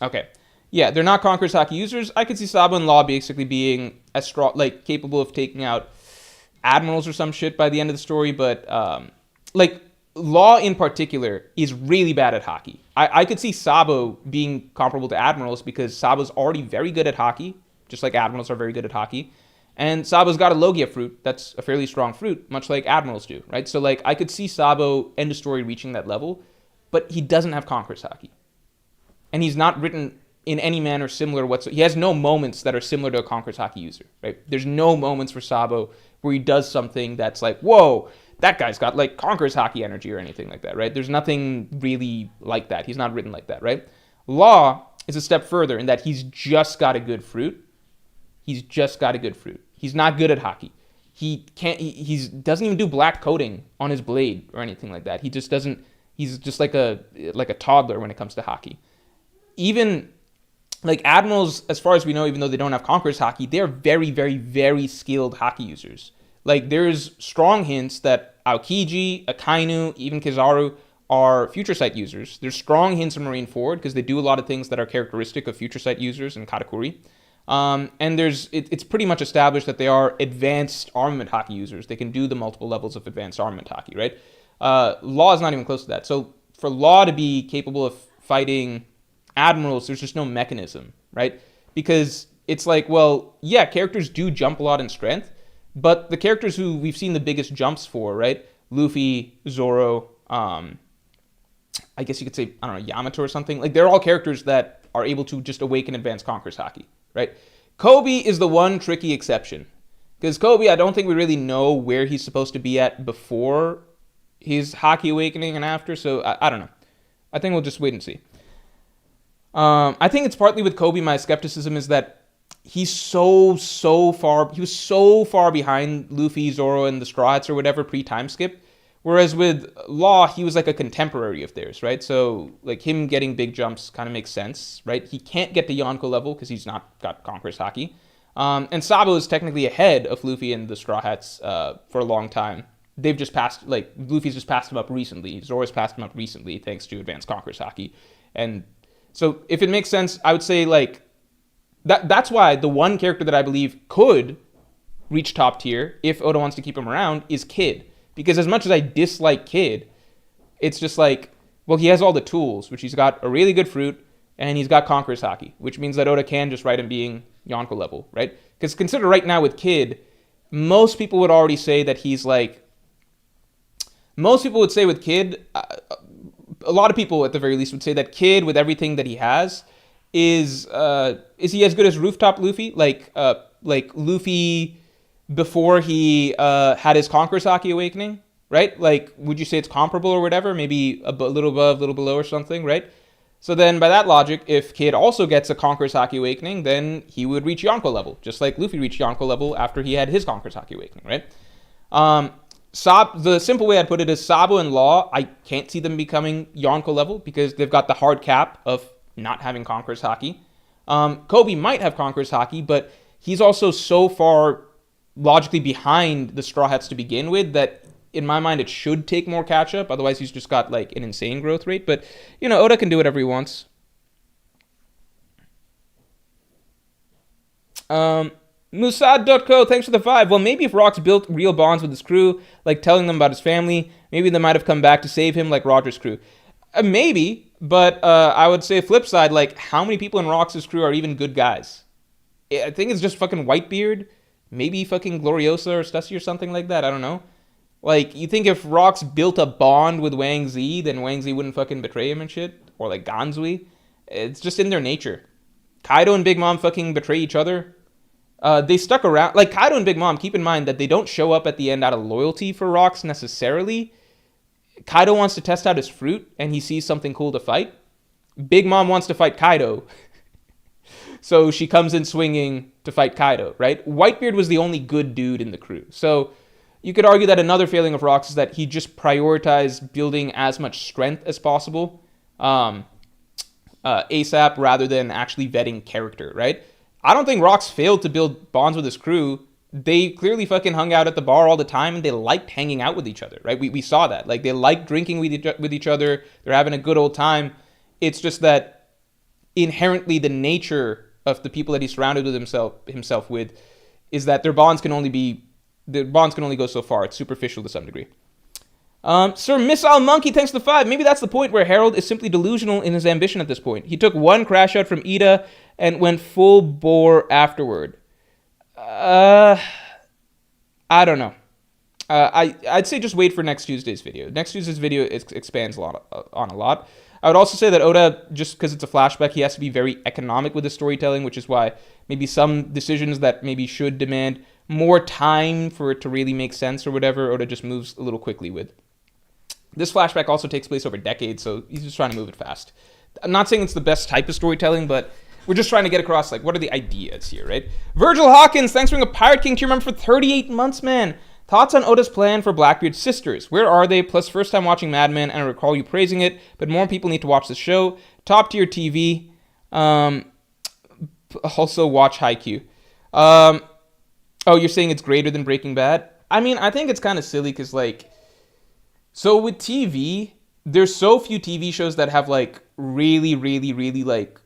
Okay. Yeah, they're not Conqueror's Haki users. I could see Sabo and Law basically being as strong, like capable of taking out admirals or some shit by the end of the story, but like Law in particular is really bad at Haki. I could see Sabo being comparable to admirals because Sabo's already very good at Haki, just like admirals are very good at Haki. And Sabo's got a Logia fruit that's a fairly strong fruit, much like admirals do, right? So like I could see Sabo end of story reaching that level, but he doesn't have Conqueror's Haki. And he's not written in any manner similar whatsoever. He has no moments that are similar to a Conqueror's Haki user, right? There's no moments for Sabo where he does something that's like, whoa, that guy's got like Conqueror's Haki energy or anything like that, right? There's nothing really like that. He's not written like that, right? Law is a step further in that he's just got a good fruit. He's just got a good fruit. He's not good at Haki. He doesn't even do black coating on his blade or anything like that. He just doesn't. He's just like a toddler when it comes to Haki. Even like admirals, as far as we know, even though they don't have Conqueror's Haki, they're very, very, very skilled Haki users. Like, there's strong hints that Aokiji, Akainu, even Kizaru are Future Sight users. There's strong hints of Marineford because they do a lot of things that are characteristic of Future Sight users in Katakuri. And it's pretty much established that they are advanced armament Haki users. They can do the multiple levels of advanced armament Haki, right? Law is not even close to that. So for Law to be capable of fighting admirals, there's just no mechanism, right? Because it's like, well, yeah, characters do jump a lot in strength, but the characters who we've seen the biggest jumps for, right? Luffy, Zoro, I guess you could say, I don't know, Yamato or something. Like, they're all characters that are able to just awaken advanced Conqueror's Haki, right? Kobe is the one tricky exception. Because Kobe, I don't think we really know where he's supposed to be at before his Haki awakening and after, so I don't know. I think we'll just wait and see. I think it's partly with Kobe, my skepticism is that he was so far behind Luffy, Zoro, and the Straw Hats or whatever pre-time skip. Whereas with Law, he was like a contemporary of theirs, right? So like him getting big jumps kind of makes sense, right? He can't get to Yonko level because he's not got Conqueror's Haki. And Sabo is technically ahead of Luffy and the Straw Hats for a long time. They've just passed, like, Luffy's just passed him up recently. Zoro's passed him up recently thanks to advanced Conqueror's Haki. And so if it makes sense, I would say like, that's why the one character that I believe could reach top tier, if Oda wants to keep him around, is Kid. Because as much as I dislike Kid, it's just like, well, he has all the tools, which he's got a really good fruit, and he's got Conqueror's Haki, which means that Oda can just write him being Yonko level, right? Because consider right now with Kid, most people would already say that he's like, most people would say with Kid, a lot of people at the very least would say that Kid, with everything that he has, is he as good as Rooftop Luffy? Like Luffy before he had his Conqueror's Haki awakening, right? Like, would you say it's comparable or whatever? Maybe a little above, a little below or something, right? So then by that logic, if Kid also gets a Conqueror's Haki awakening, then he would reach Yonko level, just like Luffy reached Yonko level after he had his Conqueror's Haki awakening, right? The simple way I'd put it is Sabo and Law, I can't see them becoming Yonko level because they've got the hard cap of not having Conqueror's Haki. Kobe might have Conqueror's Haki, but he's also so far logically behind the Straw Hats to begin with that in my mind it should take more catch up. Otherwise he's just got like an insane growth rate. But Oda can do whatever he wants. Musad.co, thanks for the 5. Well, maybe if Rox built real bonds with his crew, like telling them about his family, maybe they might have come back to save him like Roger's crew. Maybe, but I would say flip side, like how many people in Rox's crew are even good guys? I think it's just fucking Whitebeard, maybe fucking Gloriosa or Stussy or something like that, I don't know. Like, you think if Rox built a bond with Wang Zi, then Wang Zi wouldn't fucking betray him and shit? Or like Ganzui? It's just in their nature. Kaido and Big Mom fucking betray each other. They stuck around. Like, Kaido and Big Mom, keep in mind that they don't show up at the end out of loyalty for Rox necessarily. Kaido wants to test out his fruit, and he sees something cool to fight. Big Mom wants to fight Kaido. So she comes in swinging to fight Kaido, right? Whitebeard was the only good dude in the crew. So you could argue that another failing of Rox is that he just prioritized building as much strength as possible ASAP rather than actually vetting character, right? I don't think Rox failed to build bonds with his crew. They clearly fucking hung out at the bar all the time, and they liked hanging out with each other, right? We saw that. Like, they liked drinking with each other. They're having a good old time. It's just that inherently the nature of the people that he surrounded with himself with is that their bonds can only go so far. It's superficial to some degree. Sir Missile Monkey, thanks to the 5. Maybe that's the point where Harold is simply delusional in his ambition at this point. He took one crash out from Ida and went full bore afterward. I don't know. I'd say just wait for next Tuesday's video. Next Tuesday's video expands on a lot. I would also say that Oda, just because it's a flashback, he has to be very economic with his storytelling, which is why maybe some decisions that maybe should demand more time for it to really make sense or whatever, Oda just moves a little quickly with. This flashback also takes place over decades, so he's just trying to move it fast. I'm not saying it's the best type of storytelling, but we're just trying to get across, like, what are the ideas here, right? Virgil Hawkins, thanks for being a Pirate King tier member for 38 months, man. Thoughts on Oda's plan for Blackbeard's sisters? Where are they? Plus, first time watching Mad Men, and I recall you praising it, but more people need to watch the show. Top tier TV. Also, watch Haikyuu. Oh, you're saying it's greater than Breaking Bad? I mean, I think it's kind of silly, because, like, so with TV, there's so few TV shows that have, like, really, really, really, like,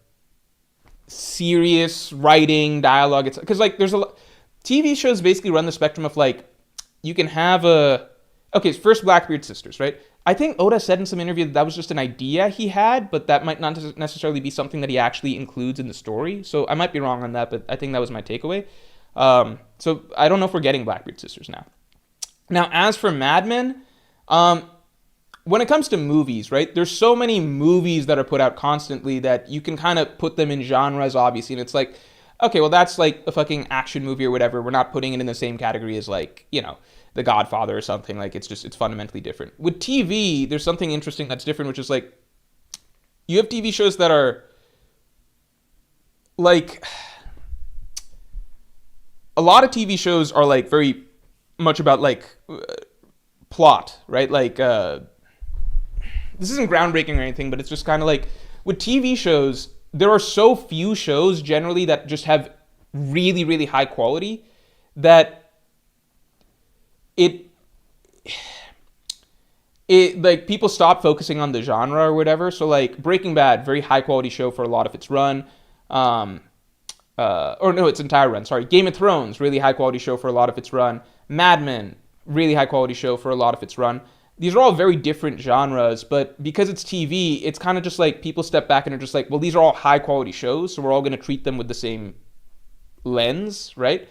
serious writing, dialogue. It's because, like, there's a lot. TV shows basically run the spectrum of, like, you can have okay, first Blackbeard sisters, right? I think Oda said in some interview that was just an idea he had, but that might not necessarily be something that he actually includes in the story. So I might be wrong on that, but I think that was my takeaway. So I don't know if we're getting Blackbeard sisters now. Now, as for Mad Men, when it comes to movies, right, there's so many movies that are put out constantly that you can kind of put them in genres, obviously, and it's like, okay, well, that's like a fucking action movie or whatever. We're not putting it in the same category as, like, The Godfather or something. Like, it's fundamentally different. With TV, there's something interesting that's different, which is, like, you have TV shows that are, like, a lot of TV shows are, like, very much about, like, plot, right? Like, this isn't groundbreaking or anything, but it's just kind of like, with TV shows, there are so few shows generally that just have really, really high quality that it like, people stop focusing on the genre or whatever. So, like, Breaking Bad, very high quality show for a lot of its run. Its entire run. Sorry. Game of Thrones, really high quality show for a lot of its run. Mad Men, really high quality show for a lot of its run. These are all very different genres, but because it's TV, it's kind of just like people step back and are just like, well, these are all high quality shows, so we're all going to treat them with the same lens, right?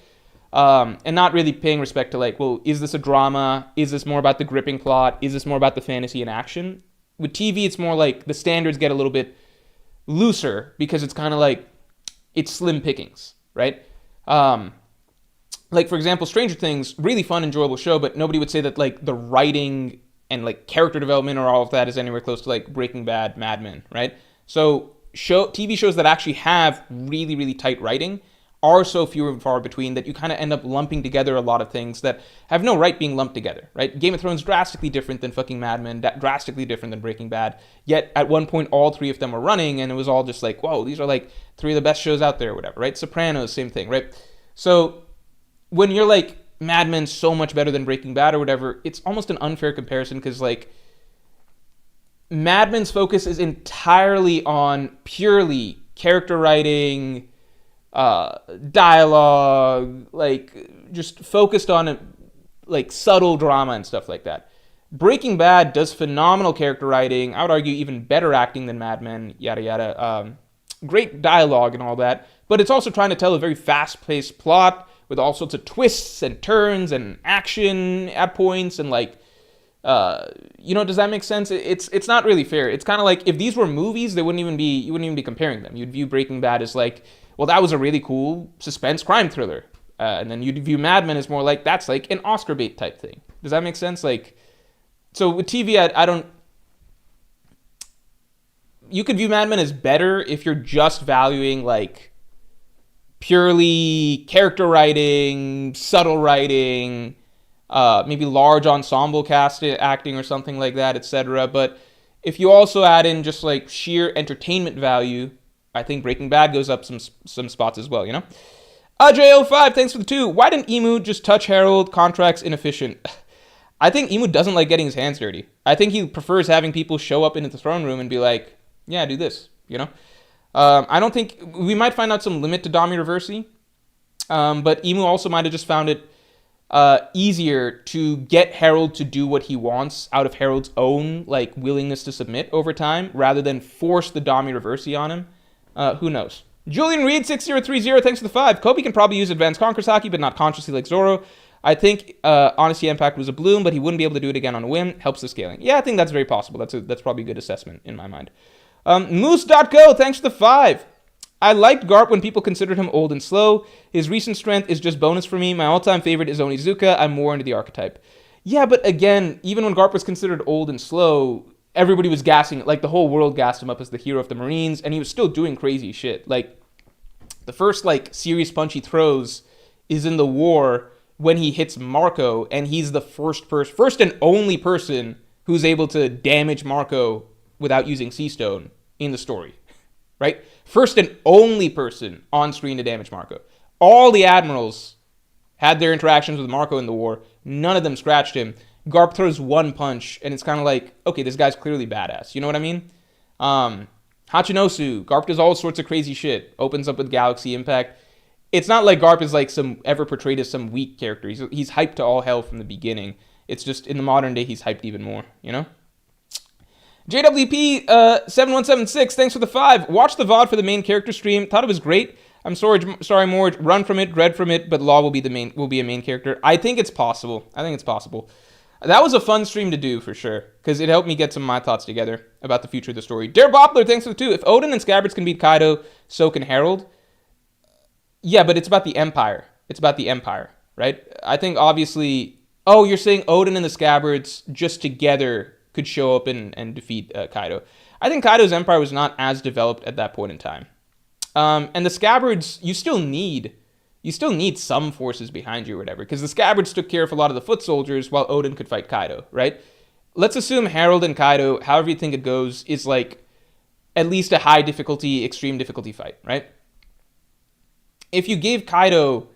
And not really paying respect to, like, well, is this a drama? Is this more about the gripping plot? Is this more about the fantasy and action? With TV, it's more like the standards get a little bit looser because it's kind of like, it's slim pickings, right? Like, for example, Stranger Things, really fun, enjoyable show, but nobody would say that, like, the writing and, like, character development or all of that is anywhere close to, like, Breaking Bad, Mad Men, right? So TV shows that actually have really, really tight writing are so few and far between that you kind of end up lumping together a lot of things that have no right being lumped together, right? Game of Thrones drastically different than fucking Mad Men, drastically different than Breaking Bad. Yet at one point, all three of them were running, and it was all just like, whoa, these are like three of the best shows out there, or whatever, right? Sopranos, same thing, right? So when you're like Mad Men's so much better than Breaking Bad or whatever, it's almost an unfair comparison because like Mad Men's focus is entirely on purely character writing, dialogue, like just focused on like subtle drama and stuff like that. Breaking Bad does phenomenal character writing. I would argue even better acting than Mad Men, yada yada. Great dialogue and all that, but it's also trying to tell a very fast-paced plot with all sorts of twists and turns and action at points and like, does that make sense? It's not really fair. It's kind of like if these were movies, you wouldn't even be comparing them. You'd view Breaking Bad as like, well, that was a really cool suspense crime thriller, and then you'd view Mad Men as more like that's like an Oscar bait type thing. Does that make sense? Like, so with TV, I don't. You could view Mad Men as better if you're just valuing like purely character writing, subtle writing, maybe large ensemble cast acting or something like that, etc. But if you also add in just like sheer entertainment value, I think Breaking Bad goes up some spots as well, you know? J05, thanks for the 2. Why didn't Emu just touch Harold? Contract's inefficient. I think Emu doesn't like getting his hands dirty. I think he prefers having people show up into the throne room and be like, yeah, do this, you know? I don't think... We might find out some limit to Dami Reversi, but Emu also might have just found it easier to get Harold to do what he wants out of Harold's own like willingness to submit over time, rather than force the Dami Reversi on him. Who knows? Julian Reed 6030, thanks for the 5. Kobe can probably use advanced Conquerors Haki, but not consciously like Zoro. I think Honesty Impact was a bloom, but he wouldn't be able to do it again on a whim. Helps the scaling. Yeah, I think that's very possible. That's probably a good assessment in my mind. Moose.go, thanks for the 5. I liked Garp when people considered him old and slow. His recent strength is just bonus for me. My all-time favorite is Onizuka. I'm more into the archetype. Yeah, but again, even when Garp was considered old and slow, everybody was gassing, like the whole world gassed him up as the hero of the Marines, and he was still doing crazy shit. Like, the first, like, serious punch he throws is in the war when he hits Marco, and he's the first and only person who's able to damage Marco without using Seastone in the story, right? First and only person on screen to damage Marco. All the admirals had their interactions with Marco in the war. None of them scratched him. Garp throws one punch, and it's kind of like, okay, this guy's clearly badass. You know what I mean? Hachinosu, Garp does all sorts of crazy shit. Opens up with Galaxy Impact. It's not like Garp is like ever portrayed as some weak character. He's hyped to all hell from the beginning. It's just in the modern day, he's hyped even more, you know? JWP 7176, thanks for the 5. Watched the VOD for the main character stream. Thought it was great. I'm sorry, Morge. Run from it, dread from it, but Law will be a main character. I think it's possible. That was a fun stream to do for sure, because it helped me get some of my thoughts together about the future of the story. Dare Boppler, thanks for the 2. If Odin and Scabbards can beat Kaido, so can Harold. Yeah, but it's about the Empire. Right? I think obviously... Oh, you're saying Odin and the Scabbards just together could show up and defeat Kaido. I think Kaido's Empire was not as developed at that point in time. And the Scabbards, you still need some forces behind you or whatever, because the Scabbards took care of a lot of the foot soldiers while Odin could fight Kaido, right? Let's assume Harold and Kaido, however you think it goes, is like at least a high difficulty, extreme difficulty fight, right? If you gave Kaido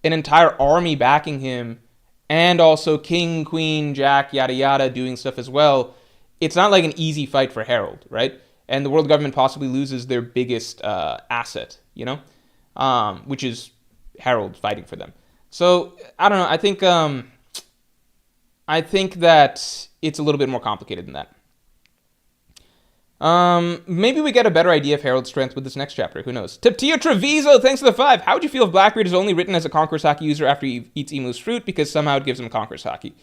an entire army backing him, and also King, Queen, Jack, yada yada, doing stuff as well, it's not like an easy fight for Harold, right? And the world government possibly loses their biggest asset, you know? Which is Harold fighting for them. So, I don't know, I think that it's a little bit more complicated than that. Maybe we get a better idea of Harold's strength with this next chapter. Who knows? Tiptia Treviso, thanks for the 5. How would you feel if Blackbeard is only written as a Conqueror's Haki user after he eats Emu's fruit because somehow it gives him Conqueror's Haki?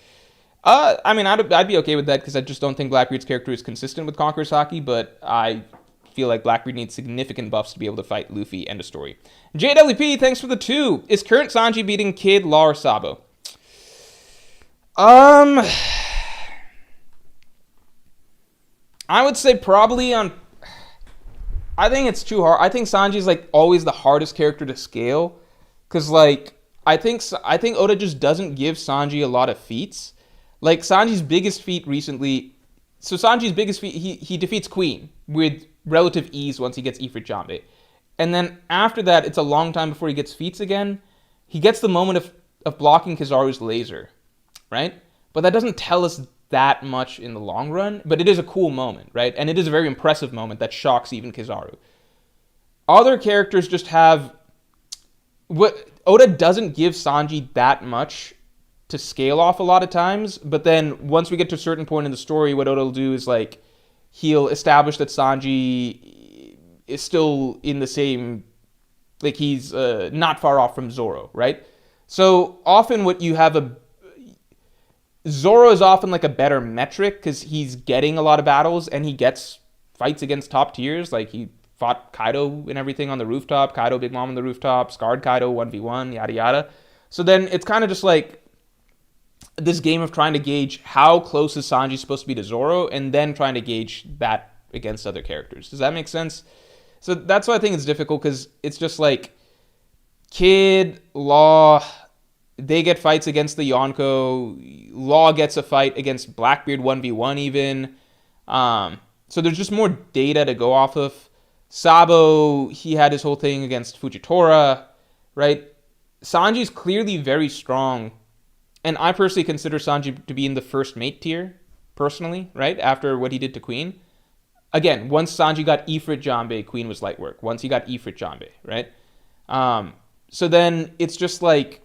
I mean, I'd be okay with that because I just don't think Blackbeard's character is consistent with Conqueror's Haki, but I feel like Blackbeard needs significant buffs to be able to fight Luffy. End of story. JWP, thanks for the 2. Is current Sanji beating Kid, Law, or Sabo? I would say probably on... I think it's too hard. I think Sanji's like always the hardest character to scale, because like I think Oda just doesn't give Sanji a lot of feats. Like Sanji's biggest feat recently, so Sanji's biggest feat, he defeats Queen with relative ease once he gets Ifrit Jambe, and then after that it's a long time before he gets feats again. He gets the moment of blocking Kizaru's laser, right? But that doesn't tell us that much in the long run, but it is a cool moment, right? And it is a very impressive moment that shocks even Kizaru. Other characters just have what Oda doesn't give Sanji that much to scale off a lot of times, but then once we get to a certain point in the story, what Oda will do is like he'll establish that Sanji is still in the same, like he's not far off from Zoro, right? So often what you have Zoro is often like a better metric because he's getting a lot of battles and he gets fights against top tiers. Like he fought Kaido and everything on the rooftop, Kaido Big Mom on the rooftop, scarred Kaido 1v1, yada yada. So then it's kind of just like this game of trying to gauge how close is Sanji supposed to be to Zoro and then trying to gauge that against other characters. Does that make sense? So that's why I think it's difficult, because it's just like Kid, Law, they get fights against the Yonko. Law gets a fight against Blackbeard 1v1 even. So there's just more data to go off of. Sabo, he had his whole thing against Fujitora, right? Sanji's clearly very strong. And I personally consider Sanji to be in the first mate tier, personally, right? After what he did to Queen. Again, once Sanji got Ifrit Jambe, Queen was light work. Once he got Ifrit Jambe, right? So then it's just like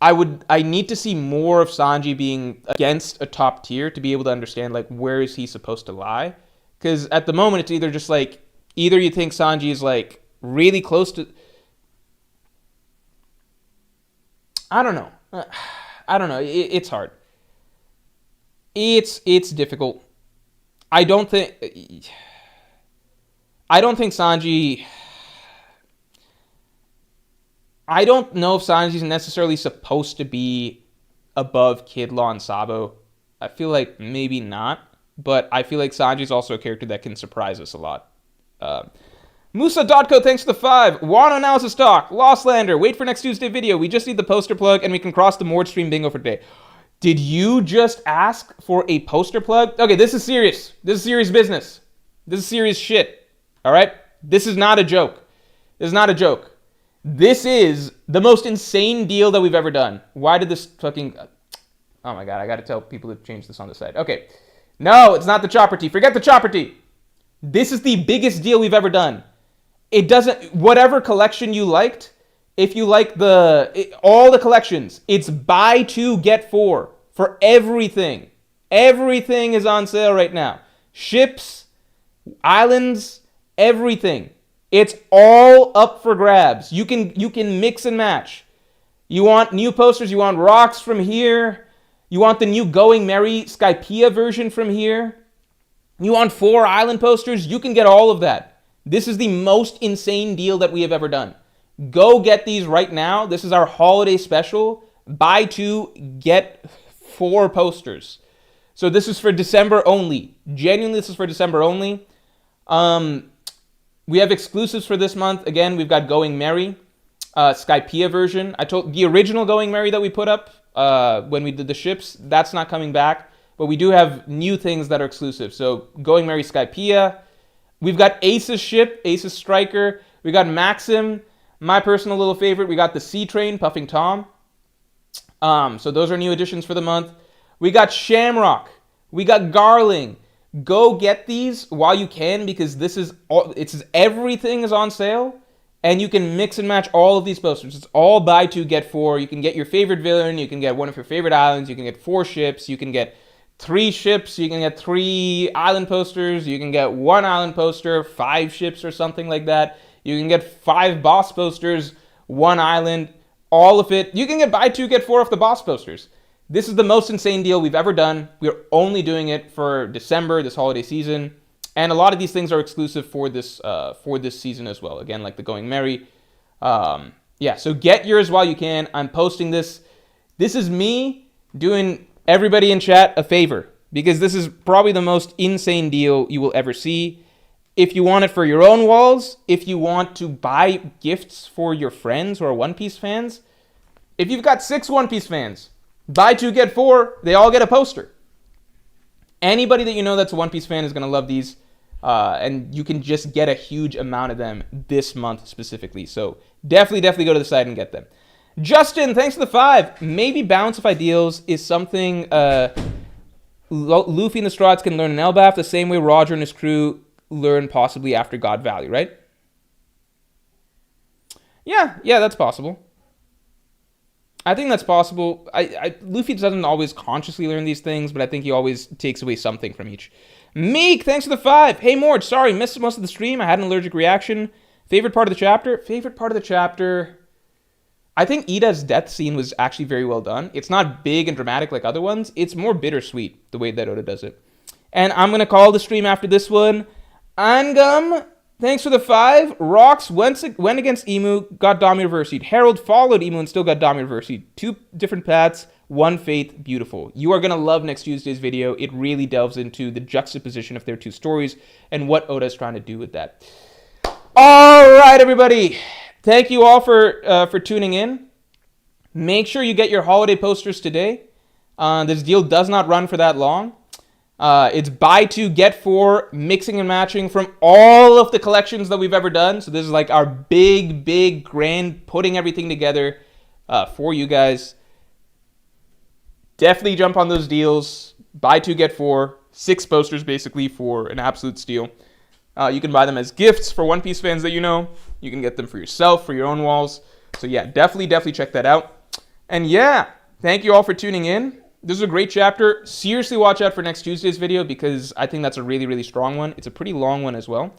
I need to see more of Sanji being against a top tier to be able to understand like where is he supposed to lie. Because at the moment it's either just like either you think Sanji is like really close to, I don't know. It's hard. It's difficult. I don't think Sanji. I don't know if Sanji's necessarily supposed to be above Kid, Law, and Sabo. I feel like maybe not, but I feel like Sanji's also a character that can surprise us a lot. Musa.co, thanks for the 5. Wano analysis talk. Lostlander, wait for next Tuesday video. We just need the poster plug and we can cross the Mord stream bingo for today. Did you just ask for a poster plug? Okay, this is serious. This is serious business. This is serious shit. All right? This is not a joke. This is not a joke. This is the most insane deal that we've ever done. Why did this fucking... Oh my god, I gotta tell people to change this on the side. Okay. No, it's not the chopper tee. Forget the chopper tee. This is the biggest deal we've ever done. It doesn't... Whatever collection you liked... If you like all the collections, it's buy 2, get 4 for everything. Everything is on sale right now. Ships, islands, everything. It's all up for grabs. You can mix and match. You want new posters, you want rocks from here. You want the new Going Merry Skypiea version from here. You want 4 island posters, you can get all of that. This is the most insane deal that we have ever done. Go get these right now. This is our holiday special. Buy 2, get 4 posters. So this is for December only. Genuinely, this is for December only. We have exclusives for this month. Again, we've got Going Merry, Skypiea version. I told the original Going Merry that we put up when we did the ships, that's not coming back. But we do have new things that are exclusive. So Going Merry Skypiea. We've got Ace's ship, Ace's Striker. We got Maxim. My personal little favorite, we got the Sea Train, Puffing Tom. So those are new additions for the month. We got Shamrock. We got Garling. Go get these while you can, because everything is on sale, and you can mix and match all of these posters. It's all buy 2, get 4. You can get your favorite villain. You can get one of your favorite islands. You can get 4 ships. You can get 3 ships. You can get 3 island posters. You can get 1 island poster, 5 ships or something like that. You can get 5 boss posters, 1 island, all of it. You can get buy 2, get 4 off the boss posters. This is the most insane deal we've ever done. We're only doing it for December, this holiday season. And a lot of these things are exclusive for this season as well. Again, like the Going Merry. So get yours while you can. I'm posting this. This is me doing everybody in chat a favor, because this is probably the most insane deal you will ever see. If you want it for your own walls, if you want to buy gifts for your friends who are One Piece fans, if you've got 6 One Piece fans, buy 2, get 4, they all get a poster. Anybody that you know that's a One Piece fan is going to love these, and you can just get a huge amount of them this month specifically. So definitely go to the site and get them. Justin, thanks for the 5. Maybe Balance of Ideals is something Luffy and the Strats can learn in Elbaf the same way Roger and his crew learn possibly after God Valley, right? Yeah, that's possible. I think that's possible. Luffy doesn't always consciously learn these things, but I think he always takes away something from each. Meek, thanks for the 5. Hey, Mord, sorry, missed most of the stream. I had an allergic reaction. Favorite part of the chapter? Favorite part of the chapter? I think Ida's death scene was actually very well done. It's not big and dramatic like other ones. It's more bittersweet, the way that Oda does it. And I'm going to call the stream after this one. Angum, thanks for the 5. Rox went against Imu, got Dami reversied. Harold followed Imu and still got Dami reversied. 2 different paths, 1 faith, beautiful. You are going to love next Tuesday's video. It really delves into the juxtaposition of their 2 stories and what Oda is trying to do with that. All right, everybody. Thank you all for tuning in. Make sure you get your holiday posters today. This deal does not run for that long. It's buy 2, get 4, mixing and matching from all of the collections that we've ever done. So this is like our big, grand putting everything together for you guys. Definitely jump on those deals. Buy 2, get 4. 6 posters basically for an absolute steal. You can buy them as gifts for One Piece fans that you know. You can get them for yourself, for your own walls. So yeah, definitely check that out. And yeah, thank you all for tuning in. This is a great chapter. Seriously watch out for next Tuesday's video because I think that's a really strong one. It's a pretty long one as well.